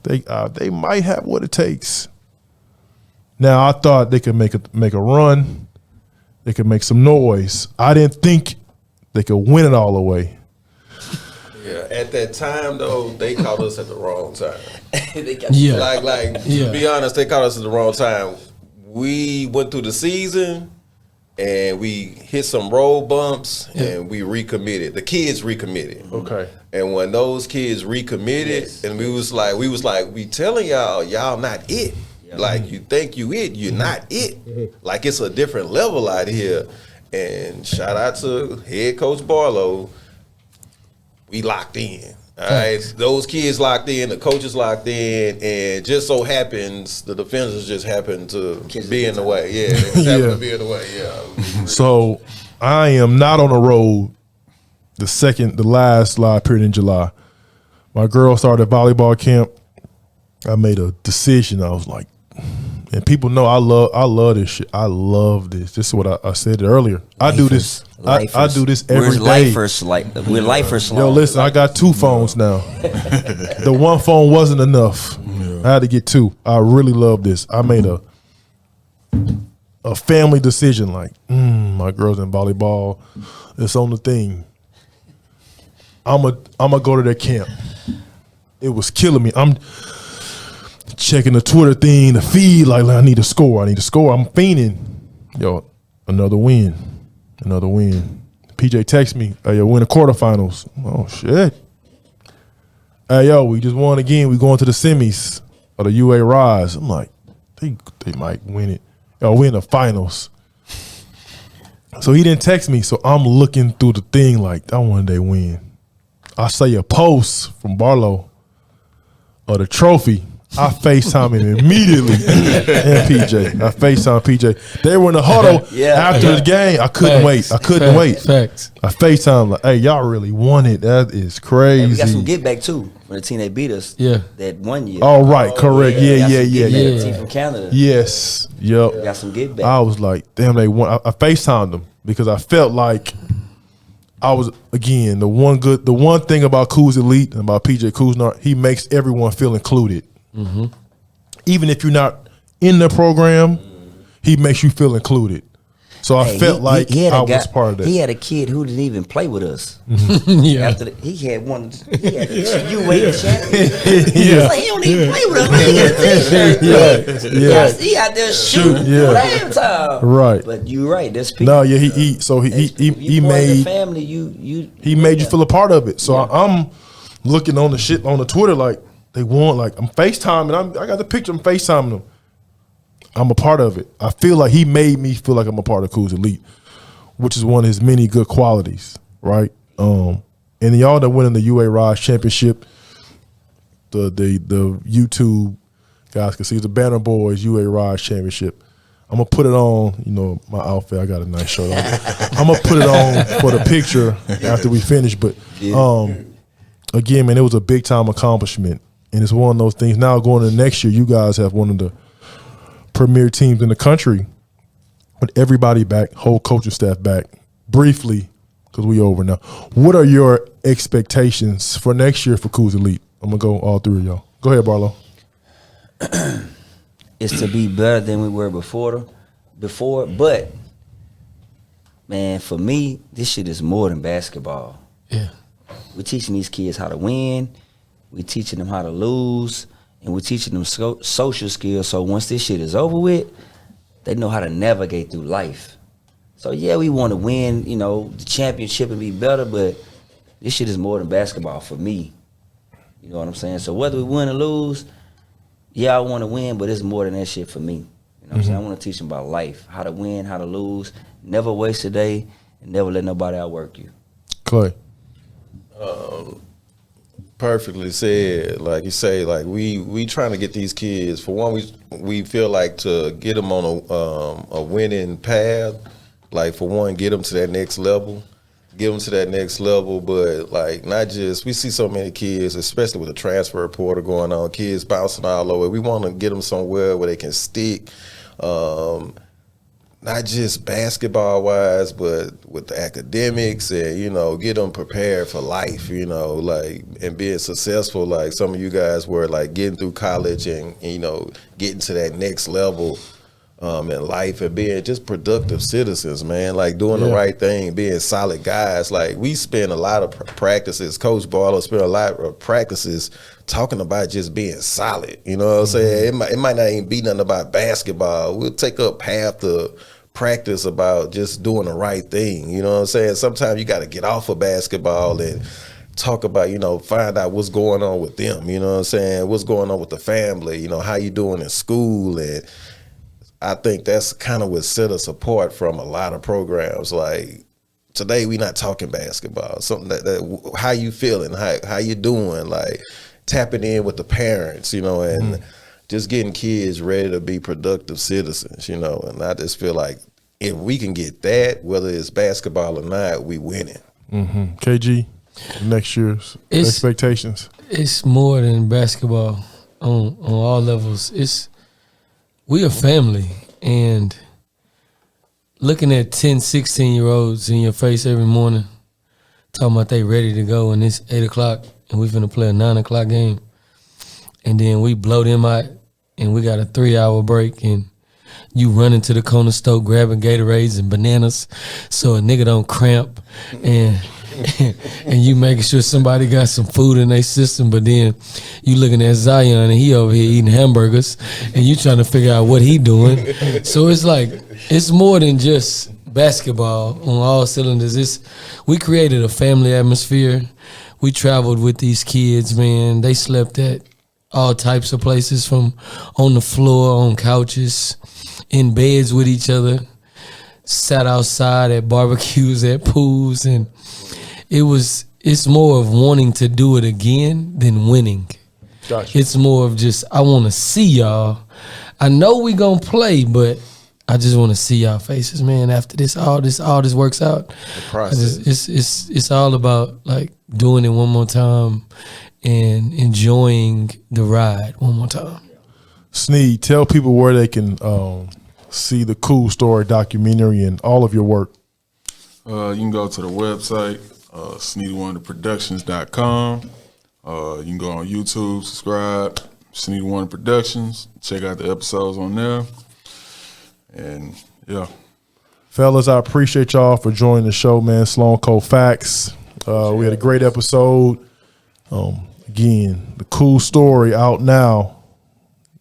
[SPEAKER 1] they might have what it takes. Now I thought they could make a run. They could make some noise. I didn't think they could win it all the way.
[SPEAKER 6] Yeah, at that time though, they caught us at the wrong time.
[SPEAKER 2] Yeah.
[SPEAKER 6] Like
[SPEAKER 2] Yeah.
[SPEAKER 6] to be honest, they caught us at the wrong time. We went through the season and we hit some road bumps and we recommitted. The kids recommitted.
[SPEAKER 1] Okay.
[SPEAKER 6] And when those kids recommitted, and we was like, we telling y'all not it. Like you think you it, you're not it. Like it's a different level out here. And shout out to head coach Barlow. We locked in. All right, those kids locked in, the coaches locked in, and just so happens the defenders just happen to be in the way. Yeah, they just happen to be in the way. Yeah.
[SPEAKER 1] So I am not on the road the last live period in July. My girl started volleyball camp. I made a decision. I was like, and people know I love this shit. I love this. This is what I said earlier. I do this. I do this every day.
[SPEAKER 3] We're lifers.
[SPEAKER 1] Yo, listen, I got two phones now. The one phone wasn't enough. I had to get two. I really love this. I made a family decision. Like, my girl's in volleyball. It's on the thing. I'm a go to their camp. It was killing me. I'm checking the Twitter thing, the feed. Like, I need to score. I'm fiending. Yo, another win. PJ texts me, hey, yo, win the quarterfinals. Oh, shit. Hey, yo, we just won again. We going to the semis of the UA Rise. I'm like, they might win it. Yo, we in the finals. So he didn't text me, so I'm looking through the thing like, I want they win. I say a post from Barlow of the trophy. I FaceTime him immediately. And PJ. I FaceTime PJ. They were in the huddle after the game. I couldn't wait.
[SPEAKER 2] Facts.
[SPEAKER 1] I FaceTime like, hey, y'all really won it. That is crazy.
[SPEAKER 3] And we got some get back too from the team that beat us.
[SPEAKER 2] Yeah.
[SPEAKER 3] That 1 year.
[SPEAKER 1] Oh, right. Correct.
[SPEAKER 3] We got
[SPEAKER 1] Yeah.
[SPEAKER 3] some get back. The team from Canada.
[SPEAKER 1] Yes. Yep.
[SPEAKER 3] We got some get back.
[SPEAKER 1] I was like, damn, they won. I FaceTimed them because I felt like I was, again, the one thing about Cooz Elite and about PJ Cousinard, he makes everyone feel included. Mm-hmm. Even if you're not in the program, he makes you feel included. So I felt like I was part of that.
[SPEAKER 3] He had a kid who didn't even play with us.
[SPEAKER 2] Yeah.
[SPEAKER 3] After he had the UA champion. He was like, he don't even play with us. He got a t-shirt.
[SPEAKER 1] Yeah.
[SPEAKER 3] He out there shooting
[SPEAKER 1] Yeah.
[SPEAKER 3] for halftime.
[SPEAKER 1] Right.
[SPEAKER 3] But you're right. There's people.
[SPEAKER 1] No, yeah, he made
[SPEAKER 3] family.
[SPEAKER 1] he made you feel a part of it. So I'm looking on the shit on the Twitter like they want, like I'm FaceTiming. I got the picture. I'm FaceTiming them. I'm a part of it. I feel like he made me feel like I'm a part of Cooz Elite, which is one of his many good qualities, right? And y'all that went in the UA Rise Championship, the YouTube guys can see the Banner Boys UA Rise Championship. I'm gonna put it on, you know, my outfit. I got a nice shirt on. I'm gonna put it on for the picture after we finish. But again, man, it was a big time accomplishment, and it's one of those things. Now going into next year, you guys have one of the premier teams in the country with everybody back, whole coaching staff back. Briefly, because we over now. What are your expectations for next year for Cooz Elite? I'm gonna go all three of y'all. Go ahead, Barlow.
[SPEAKER 3] It's to be better than we were before, but man, for me, this shit is more than basketball.
[SPEAKER 2] Yeah.
[SPEAKER 3] We're teaching these kids how to win. We're teaching them how to lose. And we're teaching them social skills, so once this shit is over with, they know how to navigate through life. So yeah, we want to win, you know, the championship and be better, but this shit is more than basketball for me. You know what I'm saying? So whether we win or lose, yeah, I want to win, but it's more than that shit for me. You know what I'm saying? I want to teach them about life, how to win, how to lose, never waste a day, and never let nobody outwork you.
[SPEAKER 1] Clay.
[SPEAKER 6] Perfectly said. Like you say, like we trying to get these kids. For one, we feel like to get them on a winning path. Like for one, get them to that next level. But like not just, we see so many kids, especially with the transfer portal going on, kids bouncing all over. We want to get them somewhere where they can stick. Not just basketball wise, but with the academics and, you know, get them prepared for life, you know, like, and being successful, like some of you guys were, like getting through college and you know, getting to that next level in life and being just productive citizens, man, like doing the right thing, being solid guys. Like we spend a lot of practices, Coach Barlow spent a lot of practices talking about just being solid, you know what I'm saying? It might not even be nothing about basketball. We'll take up half the practice about just doing the right thing, you know what I'm saying? Sometimes you got to get off of basketball and talk about, you know, find out what's going on with them, you know what I'm saying? What's going on with the family, you know, how you doing in school. And I think that's kind of what set us apart from a lot of programs. Like today we not talking basketball, something that how you feeling, how you doing, like tapping in with the parents, you know, and just getting kids ready to be productive citizens, you know. And I just feel like if we can get that, whether it's basketball or not, we winning.
[SPEAKER 1] KG, next year's expectations.
[SPEAKER 2] It's more than basketball on all levels. We a family, and looking at 10, 16-year-olds in your face every morning, talking about they ready to go, and it's 8 o'clock, and we finna play a 9 o'clock game, and then we blow them out, and we got a 3-hour break, and you running to the corner store grabbing Gatorades and bananas so a nigga don't cramp, and you making sure somebody got some food in their system, but then you looking at Zion and he over here eating hamburgers and you trying to figure out what he doing. So it's like, it's more than just basketball on all cylinders. We created a family atmosphere. We traveled with these kids, man. They slept at all types of places, from on the floor, on couches, in beds with each other, sat outside at barbecues, at pools, and it's more of wanting to do it again than winning.
[SPEAKER 1] Gotcha.
[SPEAKER 2] It's more of just, I want to see y'all. I know we gonna play, but I just want to see y'all faces, man. After all this works out,
[SPEAKER 6] The process.
[SPEAKER 2] it's all about like doing it one more time and enjoying the ride one more time.
[SPEAKER 1] Sneed, tell people where they can see the Cooz Story documentary and all of your work.
[SPEAKER 5] You can go to the website, SneedWonderProductions.com. You can go on YouTube, subscribe, Sneed Wonder Productions, check out the episodes on there. And yeah.
[SPEAKER 1] Fellas, I appreciate y'all for joining the show, man. Sloan Cold Facts. We had a great episode. Again, the Cooz Story out now.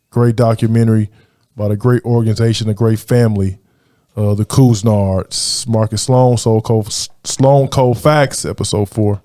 [SPEAKER 1] Great documentary about a great organization, a great family. The Cousinards. Marcus Sloan, Sloan Cold Facts, episode 4.